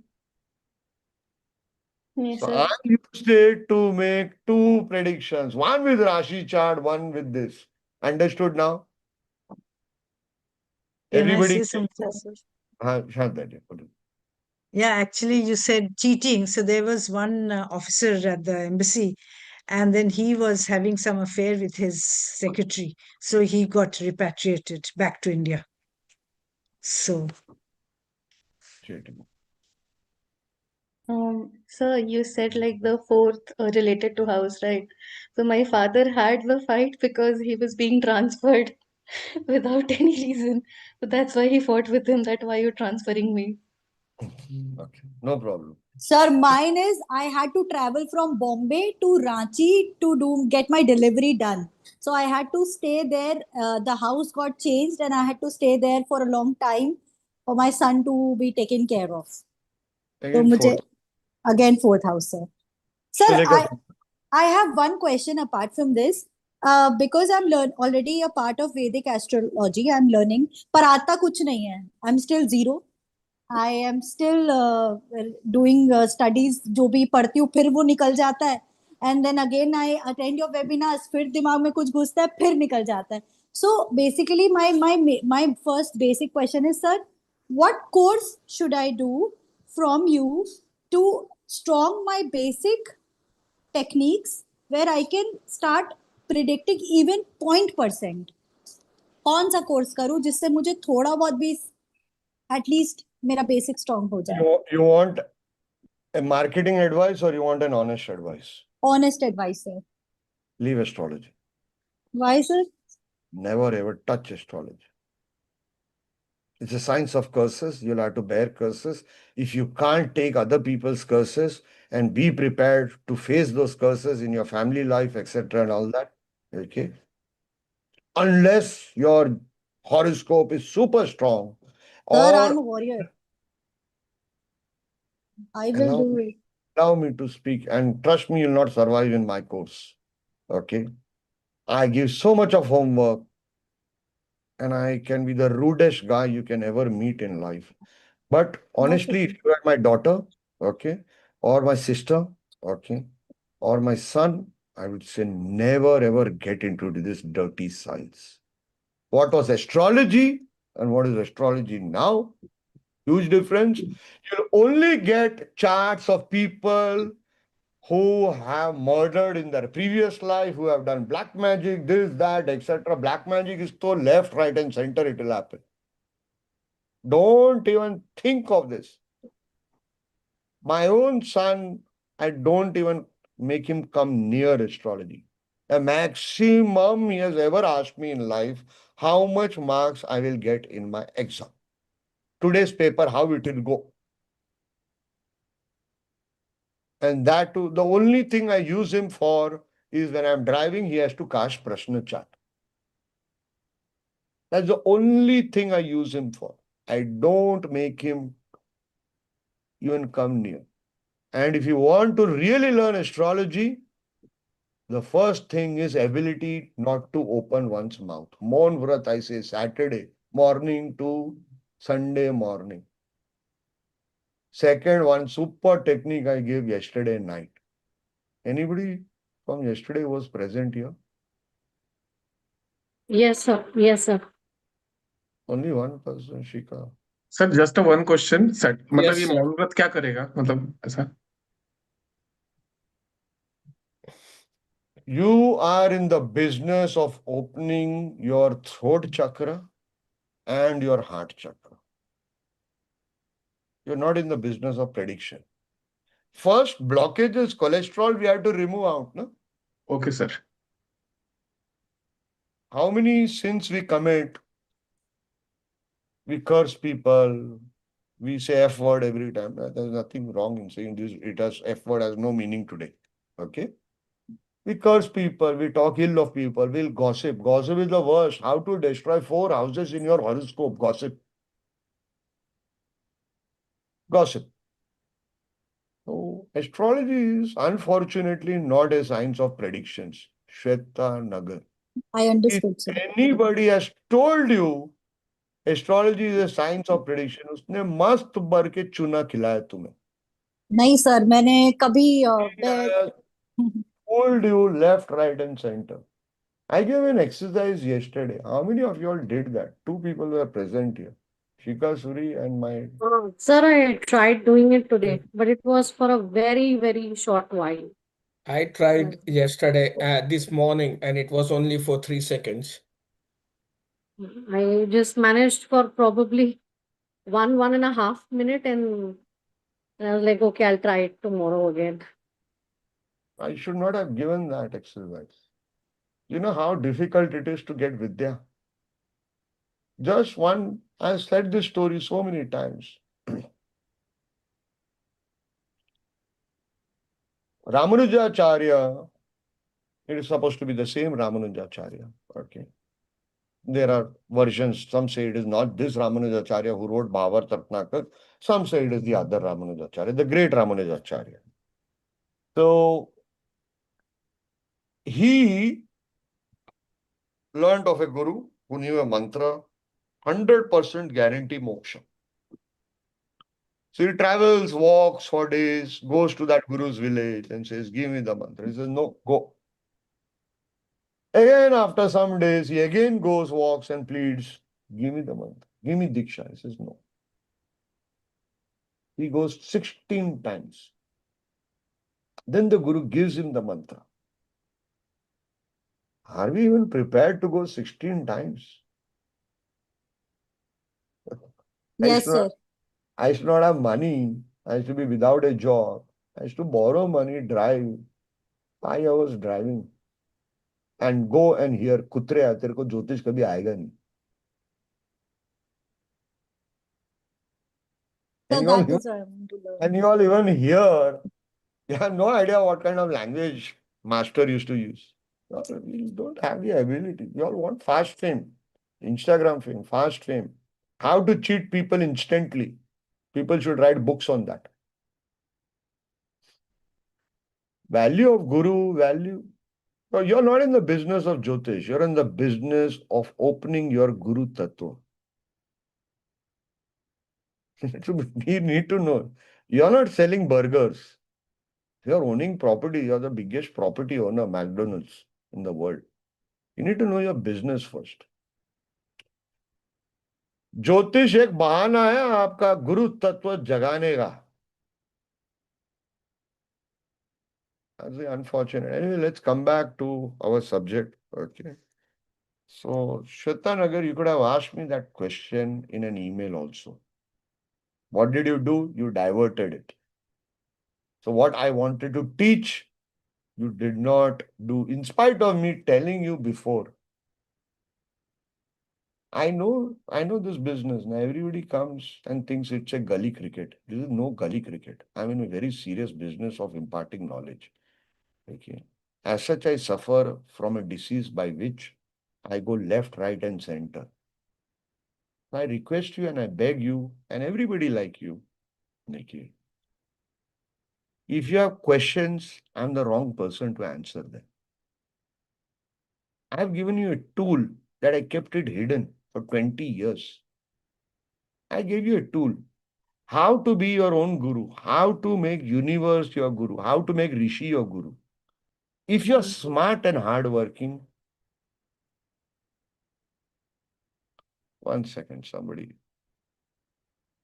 Yes, So sir. I used it to make two predictions, one with Rashi chart, one with this. Understood now? Can I Everybody. say something? Shantanu, put it. Yeah, actually, you said cheating. So there was one officer at the embassy, and then he was having some affair with his secretary. So he got repatriated back to India. So, Cheating. Sir, you said like the fourth related to house, right? So my father had the fight because he was being transferred without any reason. So that's why he fought with him that why you transferring me. Okay, no problem. Sir, mine is I had to travel from Bombay to Ranchi to get my delivery done. So I had to stay there. The house got changed and I had to stay there for a long time for my son to be taken care of. So Again, मुझे fourth. again fourth house, sir. Sir, So like I have one question apart from this. Because I'm already a part of Vedic astrology, I'm learning. पर आता कुछ नहीं है. I'm still zero. I am still doing studies. जो भी पढ़ती हूँ फिर वो निकल जाता है. And then again I attend your webinars. फिर दिमाग में कुछ घुसता है फिर निकल जाता है. So basically my first basic question is, sir, what course should I do from you to strong my basic techniques where I can start predicting even 0.%? कौन सा कोर्स करूं जिससे मुझे थोड़ा बहुत भी एटलीस्ट मेरा बेसिक स्ट्रांग हो जाए. You want a marketing advice or you want an honest advice? Honest advice, sir. Leave astrology. Why, sir? Never ever touch astrology. It's a science of curses. You'll have to bear curses. If you can't take other people's curses and be prepared to face those curses in your family life, etc., and all that, okay? Unless your horoscope is super strong, Sir, or I'm a warrior. I will do it. allow me to speak, and trust me, you'll not survive in my course. Okay? I give so much of homework, and I can be the rudest guy you can ever meet in life. But honestly, if you are my daughter, okay, or my sister, okay, or my son, I would say never ever get into this dirty science. What was astrology and what is astrology now? Huge difference. You'll only get charts of people who have murdered in their previous life, who have done black magic, this, that, etc. Black magic is so left, right, and center, it will happen. Don't even think of this. My own son, I don't even make him come near astrology. The maximum he has ever asked me in life, how much marks I will get in my exam. Today's paper, how it will go. And that too, the only thing I use him for is when I'm driving, he has to cast Prashna chart. That's the only thing I use him for. I don't make him even come near. And if you want to really learn astrology, the first thing is ability not to open one's mouth. Maun Vrat, I say Saturday morning to Sunday morning. Second one, super technique I gave yesterday night. Anybody from yesterday was present here? Yes, sir. Yes, sir. Only one person, Shika. Sir just one question set मतलब Yes, ये sir. मौन व्रत क्या करेगा मतलब ऐसा You are in the business of opening your throat chakra and your heart chakra. You're not in the business of prediction. First blockage is cholesterol, we have to remove out. No? Okay sir How many sins we commit? We curse people. We say F word every time. There's nothing wrong in saying this. It has F word has no meaning today. Okay? We curse people. We talk ill of people. We'll gossip. Gossip is the worst. How to destroy 4 houses in your horoscope? Gossip. Gossip. So astrology is unfortunately not a science of predictions. Shweta Nagar. I If understood, sir. anybody has told you astrology is a science of prediction, उसने मस्त भर के चूना खिलाया तुम्हें. नहीं sir, मैंने कभी He has told you left, right, and center. I gave an exercise yesterday. How many of you all did that? 2 people were present here. Shika Suri and my. Sir, I tried doing it today, but it was for a very, very short while. I tried yesterday, this morning, and it was only for 3 seconds. I just managed for probably 1.5 minute, and I was like, okay, I'll try it tomorrow again. I should not have given that exercise. You know how difficult it is to get Vidya? Just one, I've said this story so many times. Ramanujacharya, it is supposed to be the same Ramanujacharya. Okay. There are versions. Some say it is not this Ramanujacharya who wrote Bhavat Ratnakar. Some say it is the other Ramanujacharya, the great Ramanujacharya. So he learned of a guru who knew a mantra, 100% guarantee moksha. So he travels, walks for days, goes to that guru's village and says, give me the mantra. He says, no, go. Again, after some days, he again goes, walks and pleads, give me the mantra, give me Diksha. He says, no. He goes 16 times. Then the guru gives him the mantra. Are we even prepared to go 16 times? Yes, sir. I should not have money. I used to be without a job. I used to borrow money, drive 5 hours driving, and go and hear कुत्रे आ तेरे को ज्योतिष कभी आएगा नहीं. So that is what I want to learn. And you all even hear, you have no idea what kind of language master used to use. You don't have the ability. You all want fast fame, Instagram fame, fast fame. How to cheat people instantly. People should write books on that. Value of guru, value. No, you're not in the business of Jyotish. You're in the business of opening your guru tattva. You need to know. You're not selling burgers. You're owning property. You're the biggest property owner, McDonald's, in the world. You need to know your business first. ज्योतिष एक बहाना है आपका गुरु तत्व जगाने का. That's unfortunate. Anyway, let's come back to our subject. Okay. So, Shwetanagar, you could have asked me that question in an email also. What did you do? You diverted it. So, what I wanted to teach, you did not do, in spite of me telling you before. I know this business. Now, everybody comes and thinks it's a gully cricket. This is no gully cricket. I'm in a very serious business of imparting knowledge. Okay. As such, I suffer from a disease by which I go left, right, and center. I request you and I beg you and everybody like you, Nikki. If you have questions, I'm the wrong person to answer them. I have given you a tool that I kept it hidden for 20 years. I gave you a tool. How to be your own guru, how to make universe your guru, how to make Rishi your guru. If you're smart and hardworking, one second, somebody.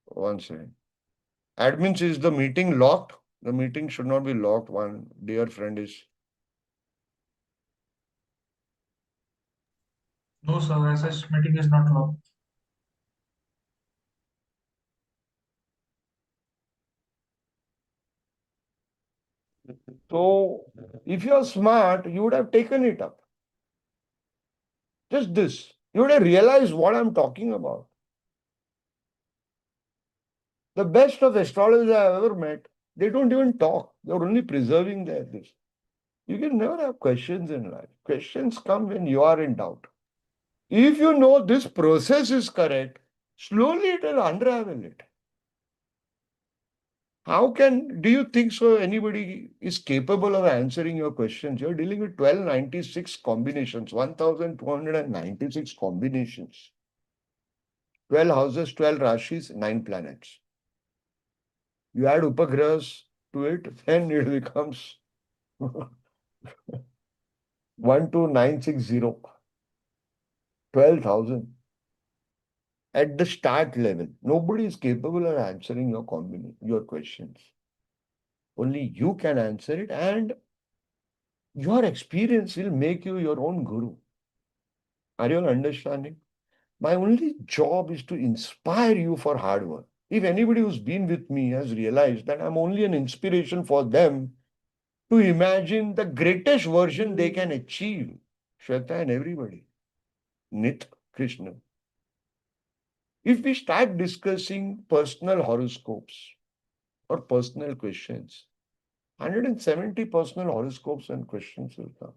One second. Admins, is the meeting locked? The meeting should not be locked. One dear friend is. No, sir, as such meeting is not locked. So, if you're smart, you would have taken it up. Just this. You would have realized what I'm talking about. The best of astrologers I've ever met, they don't even talk. They're only preserving their this. You can never have questions in life. Questions come when you are in doubt. If you know this process is correct, slowly it will unravel it. Do you think so anybody is capable of answering your questions? You're dealing with 1296 combinations, 1296 combinations. 12 houses, 12 rashis, 9 planets. You add upagrahas to it, then it becomes 12960. 12,000. At the start level, nobody is capable of answering your questions. Only you can answer it, and your experience will make you your own guru. Are you all understanding? My only job is to inspire you for hard work. If anybody who's been with me has realized that I'm only an inspiration for them to imagine the greatest version they can achieve, Shweta and everybody, Nit, Krishna. If we start discussing personal horoscopes or personal questions, 170 personal horoscopes and questions will come.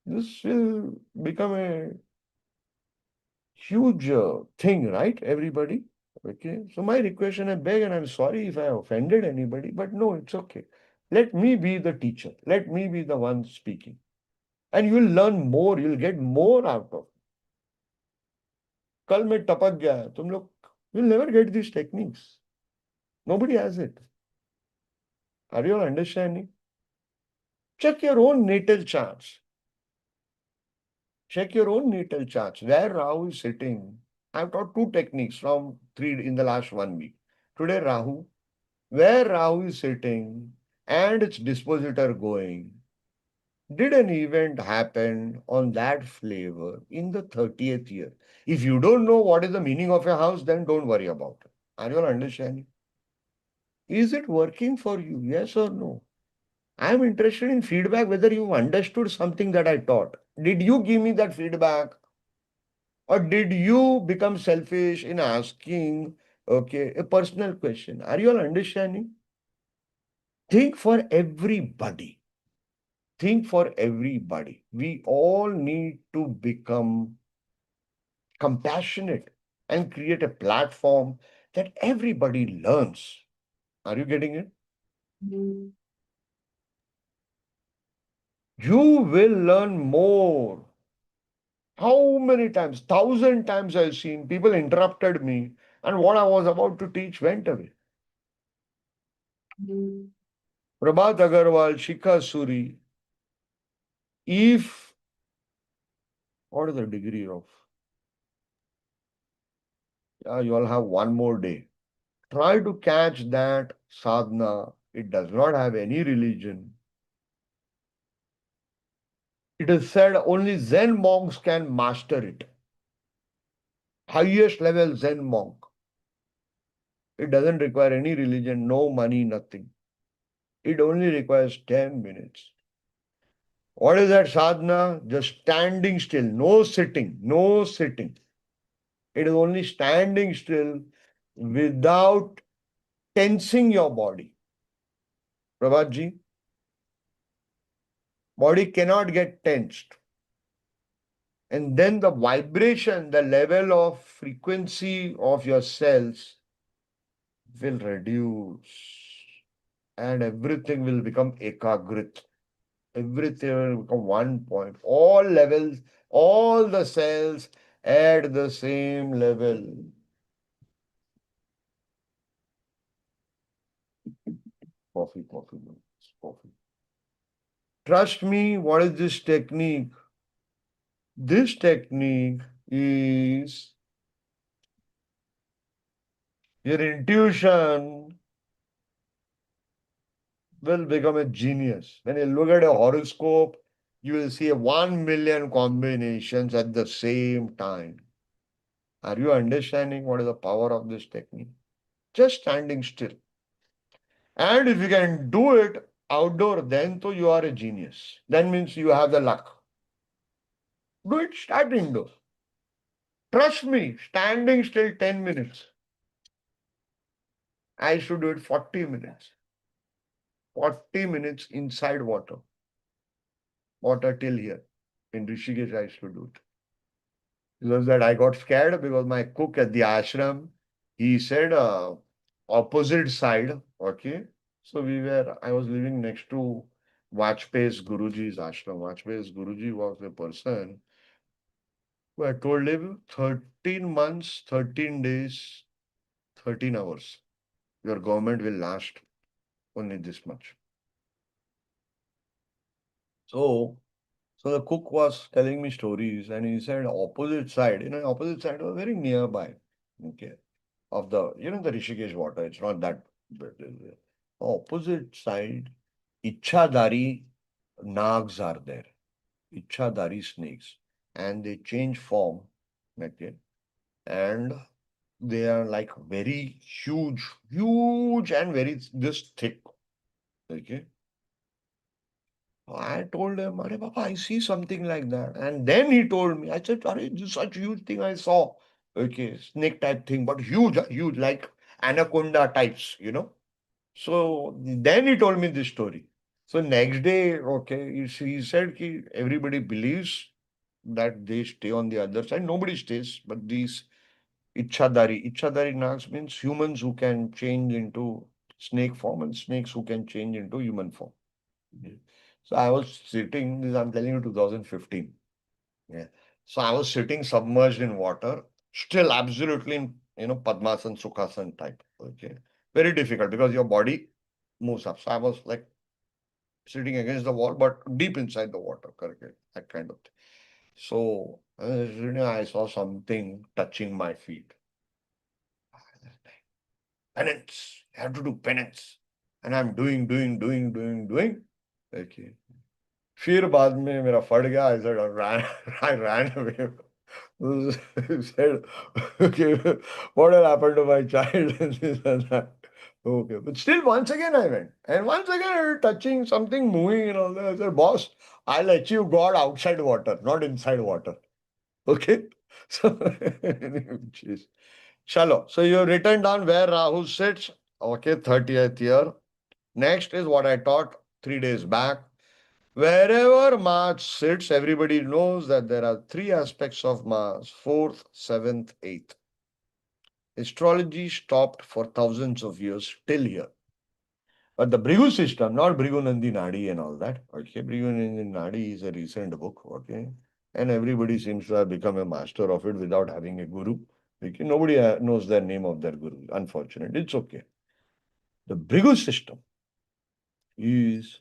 This will become a huge thing, right, everybody? Okay. So my request, and I beg, and I'm sorry if I offended anybody, but no, it's okay. Let me be the teacher. Let me be the one speaking. And you'll learn more. You'll get more out of it. कल मैं टपक गया तुम लोग, you'll never get these techniques. Nobody has it. Are you all understanding? Check your own natal charts. Check your own natal charts. Where Rahu is sitting. I've taught two techniques from three in the last 1 week. Today, Rahu, where Rahu is sitting and its dispositor going. Did an event happen on that flavor in the 30th year? If you don't know what is the meaning of a house, then don't worry about it. Are you all understanding? Is it working for you? Yes or no? I am interested in feedback whether you understood something that I taught. Did you give me that feedback? Or did you become selfish in asking, okay, a personal question? Are you all understanding? Think for everybody. Think for everybody. We all need to become compassionate and create a platform that everybody learns. Are you getting it? You will learn more. How many times? 1,000 times I've seen people interrupted me, and what I was about to teach went away. Prabhat Agarwal, Shikha Suri, if, what is the degree of? Yeah, you all have one more day. Try to catch that sadhana. It does not have any religion. It is said only Zen monks can master it. Highest level Zen monk. It doesn't require any religion, no money, nothing. It only requires 10 minutes. What is that sadhana? Just standing still, no sitting, no sitting. It is only standing still without tensing your body. Prabhatji, body cannot get tensed. And then the vibration, the level of frequency of your cells will reduce. And everything will become ekagrit. Everything will become 1 point. All levels, all the cells at the same level. Coffee. Trust me, what is this technique? This technique is your intuition will become a genius. When you look at a horoscope, you will see 1 million combinations at the same time. Are you understanding what is the power of this technique? Just standing still. And if you can do it outdoor, then so you are a genius. That means you have the luck. Do it, start indoor. Trust me, standing still 10 minutes. I should do it 40 minutes. 40 minutes inside water. Water till here. In Rishikesh, I used to do it. Because that I got scared because my cook at the ashram, he said opposite side, okay. So I was living next to Vajpayee's Guruji's ashram. Vajpayee's Guruji was a person who I told him 13 months, 13 days, 13 hours. Your government will last only this much. So the cook was telling me stories and he said opposite side, opposite side was very nearby, okay, of the, the Rishikesh water. It's not that, but opposite side, Ichhadari nags are there, Ichhadari snakes, and they change form, okay, and they are like very huge and very this thick, okay. I told him, Are Papa, I see something like that. And then he told me, I said, Are this such huge thing I saw. Okay, snake type thing, but huge, like anaconda types, So then he told me this story. So next day, okay, he said everybody believes that they stay on the other side. Nobody stays, but these Ichhadari nags means humans who can change into snake form and snakes who can change into human form. So I was sitting, this I'm telling you 2015. Yeah. So I was sitting submerged in water, still absolutely in, Padmasan, Sukhasan type. Okay. Very difficult because your body moves up. So I was like sitting against the wall, but deep inside the water, correct? That kind of thing. So I saw something touching my feet. Penance. I have to do penance. And I'm doing. Okay. फिर बाद में मेरा फट गया. I said, I ran away. He said, okay, what will happen to my child? And this and that. Okay, but still, once again I went. And once again, touching something, moving and all that. I said, boss, I'll achieve God outside water, not inside water. Okay? So, jeez. Chalo. So you written down where Rahu sits. Okay, 30th year. Next is what I taught 3 days back. Wherever Mars sits, everybody knows that there are 3 aspects of Mars: 4th, 7th, 8th. Astrology stopped for thousands of years till here. But the Bhrigu system, not Bhrigu Nandi Nadi and all that. Okay, Bhrigu Nandi Nadi is a recent book. Okay, and everybody seems to have become a master of it without having a guru. Okay, nobody knows the name of their guru. Unfortunately, it's okay. The Bhrigu system is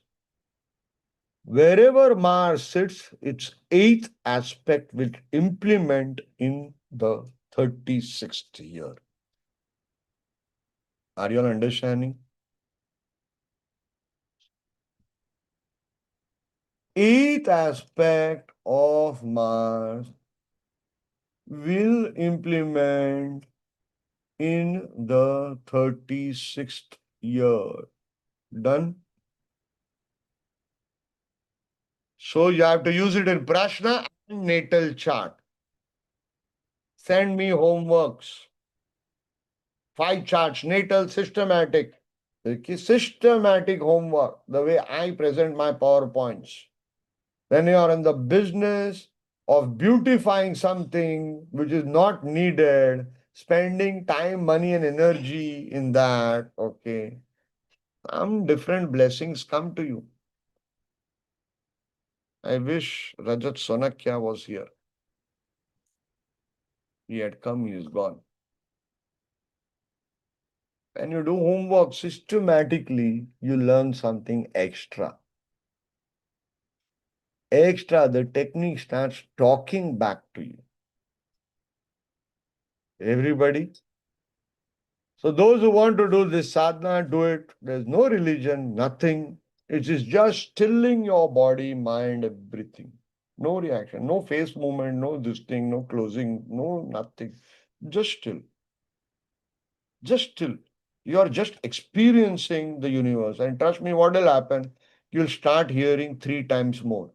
wherever Mars sits, its 8th aspect will implement in the 36th year. Are you all understanding? 8th aspect of Mars will implement in the 36th year. Done? So you have to use it in Prashna and natal chart. Send me homeworks. 5 charts, natal, systematic. Okay, systematic homework, the way I present my PowerPoints. When you are in the business of beautifying something which is not needed, spending time, money, and energy in that, okay, some different blessings come to you. I wish Rajat Sonakya was here. He had come, he is gone. When you do homework systematically, you learn something extra. The technique starts talking back to you. Everybody. So those who want to do this sadhana, do it. There's no religion, nothing. It is just stilling your body, mind, everything. No reaction, no face movement, no this thing, no closing, no nothing. Just still. Just still. You are just experiencing the universe. And trust me, what will happen? You'll start hearing 3 times more.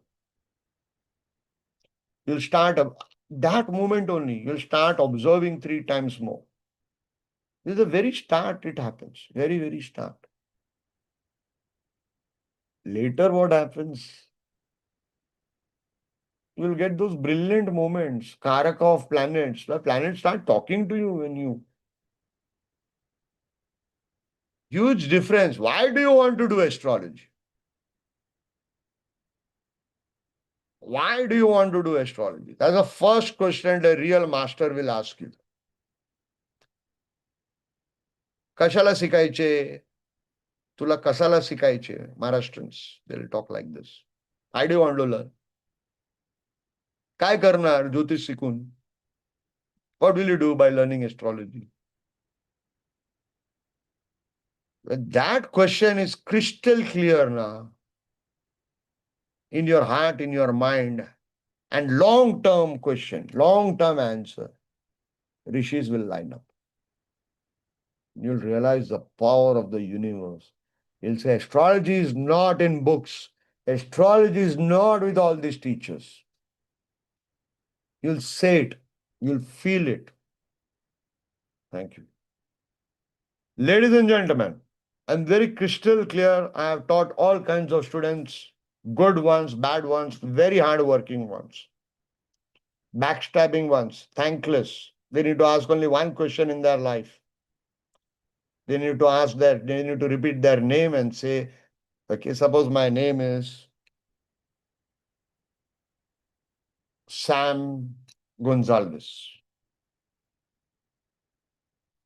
You'll start, that moment only, you'll start observing 3 times more. This is the very start it happens. Very, very start. Later what happens? You'll get those brilliant moments, Karaka of planets. The planets start talking to you when you... Huge difference. Why do you want to do astrology? Why do you want to do astrology? That's the first question the real master will ask you. Kashala शिकायचे? तुला कसाला शिकायचे? Maharashtrians, they'll talk like this. Why do you want to learn? काय करणार ज्योतिष शिकून? What will you do by learning astrology? That question is crystal clear now. In your heart, in your mind. And long-term question, long-term answer. Rishis will line up. You'll realize the power of the universe. You'll say, astrology is not in books. Astrology is not with all these teachers. You'll say it. You'll feel it. Thank you. Ladies and gentlemen, I'm very crystal clear. I have taught all kinds of students, good ones, bad ones, very hard-working ones, backstabbing ones, thankless. They need to ask only one question in their life. They need to repeat their name and say, okay, suppose my name is Sam Gonzalez.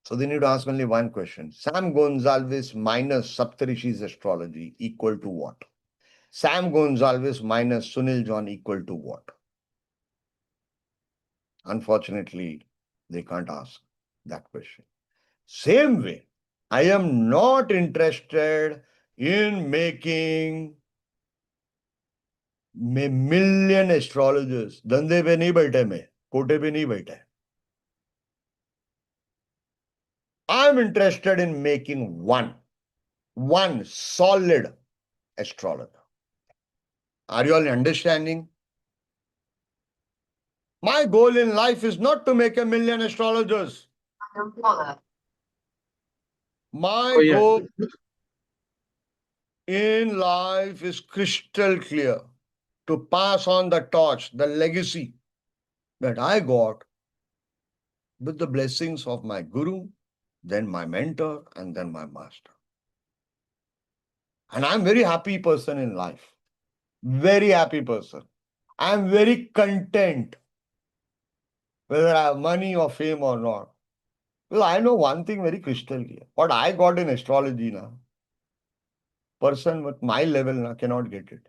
So they need to ask only one question. Sam Gonsalves minus Saptarishi's astrology equal to what? Sam Gonsalves minus Sunil John equal to what? Unfortunately, they can't ask that question. Same way, I am not interested in making million astrologers. धंधे पे नहीं बैठे मैं, कोटे पे नहीं बैठे. I'm interested in making one solid astrologer. Are you all understanding? My goal in life is not to make 1 million astrologers. My goal in life is crystal clear, to pass on the torch, the legacy that I got with the blessings of my guru, then my mentor, and then my master. And I'm very happy person in life. Very happy person. I'm very content whether I have money or fame or not. Well, I know one thing very crystal clear. What I got in astrology now, person with my level now cannot get it.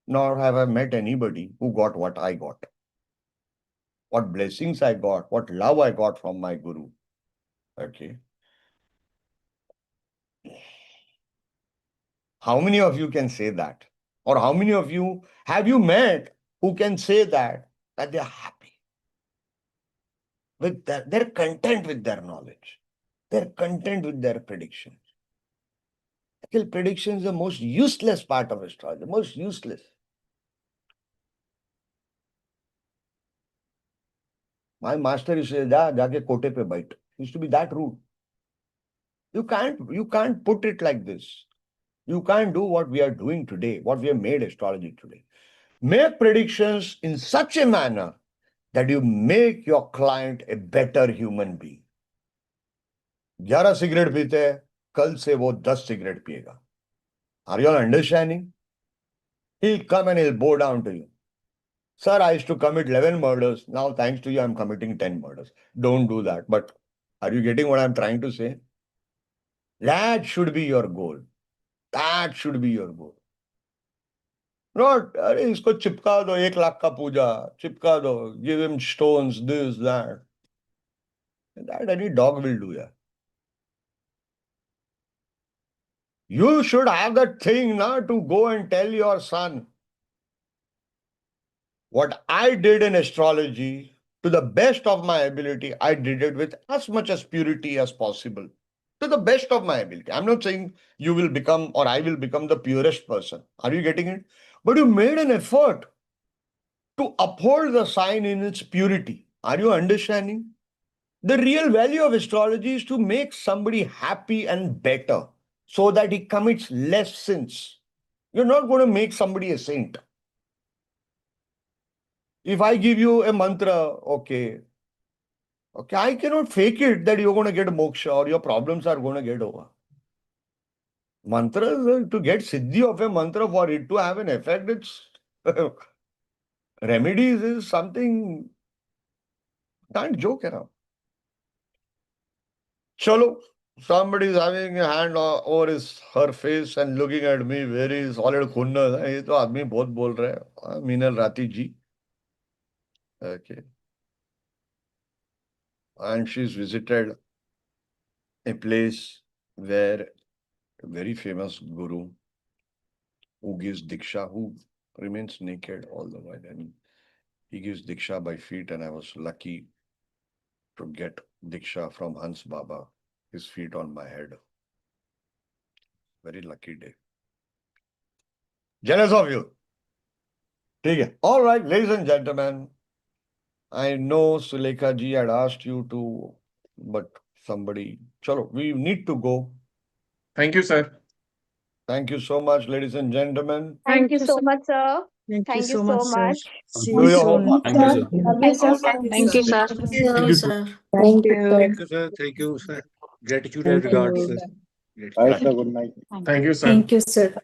Nor have I met anybody who got what I got. What blessings I got, what love I got from my guru. Okay. How many of you can say that? Or how many of you have you met who can say that they're happy with that, they're content with their knowledge. They're content with their predictions. Actually, prediction is the most useless part of astrology, most useless. My master used to say, jaake kote pe bait. He used to be that rude. You can't put it like this. You can't do what we are doing today, what we have made astrology today. Make predictions in such a manner that you make your client a better human being. 11 cigarette पीते हैं, कल से वो 10 cigarette पिएगा. Are you all understanding? He'll come and he'll bow down to you. Sir, I used to commit 11 murders. Now, thanks to you, I'm committing 10 murders. Don't do that. But are you getting what I'm trying to say? That should be your goal. That should be your goal. Not, अरे इसको चिपका दो 1 लाख का पूजा, चिपका दो, give him stones, this, that. That any dog will do, yeah. You should have that thing now to go and tell your son, what I did in astrology, to the best of my ability, I did it with as much as purity as possible. To the best of my ability. I'm not saying you will become or I will become the purest person. Are you getting it? But you made an effort to uphold the sign in its purity. Are you understanding? The real value of astrology is to make somebody happy and better so that he commits less sins. You're not going to make somebody a saint. If I give you a mantra, okay, I cannot fake it that you're going to get moksha or your problems are going to get over. Mantra, to get siddhi of a mantra, for it to have an effect, it's remedies is something can't joke around. Chalo, somebody is having a hand over her face and looking at me very solid khunna. ये तो आदमी बहुत बोल रहा है. Meenal Rati ji. Okay. And she's visited a place where a very famous guru who gives diksha, who remains naked all the while, and he gives diksha by feet, and I was lucky to get diksha from Hans Baba, his feet on my head. Very lucky day. Jealous of you. Okay. All right, ladies and gentlemen, I know Sulekha ji had asked you to, but somebody, chalo, we need to go. Thank you, sir. Thank you so much, ladies and gentlemen. Thank you so much, sir. Thank you Thank you so so much, sir. much. See Do you your soon. homework. Thank you, sir. Love you, sir. Thank you, sir. Thank you, sir. Thank you. Thank you, sir. Thank you, sir. Gratitude and Thank regards, you. sir. Bye, Gratitude. sir. Good night. Thank you, sir. Thank you, sir.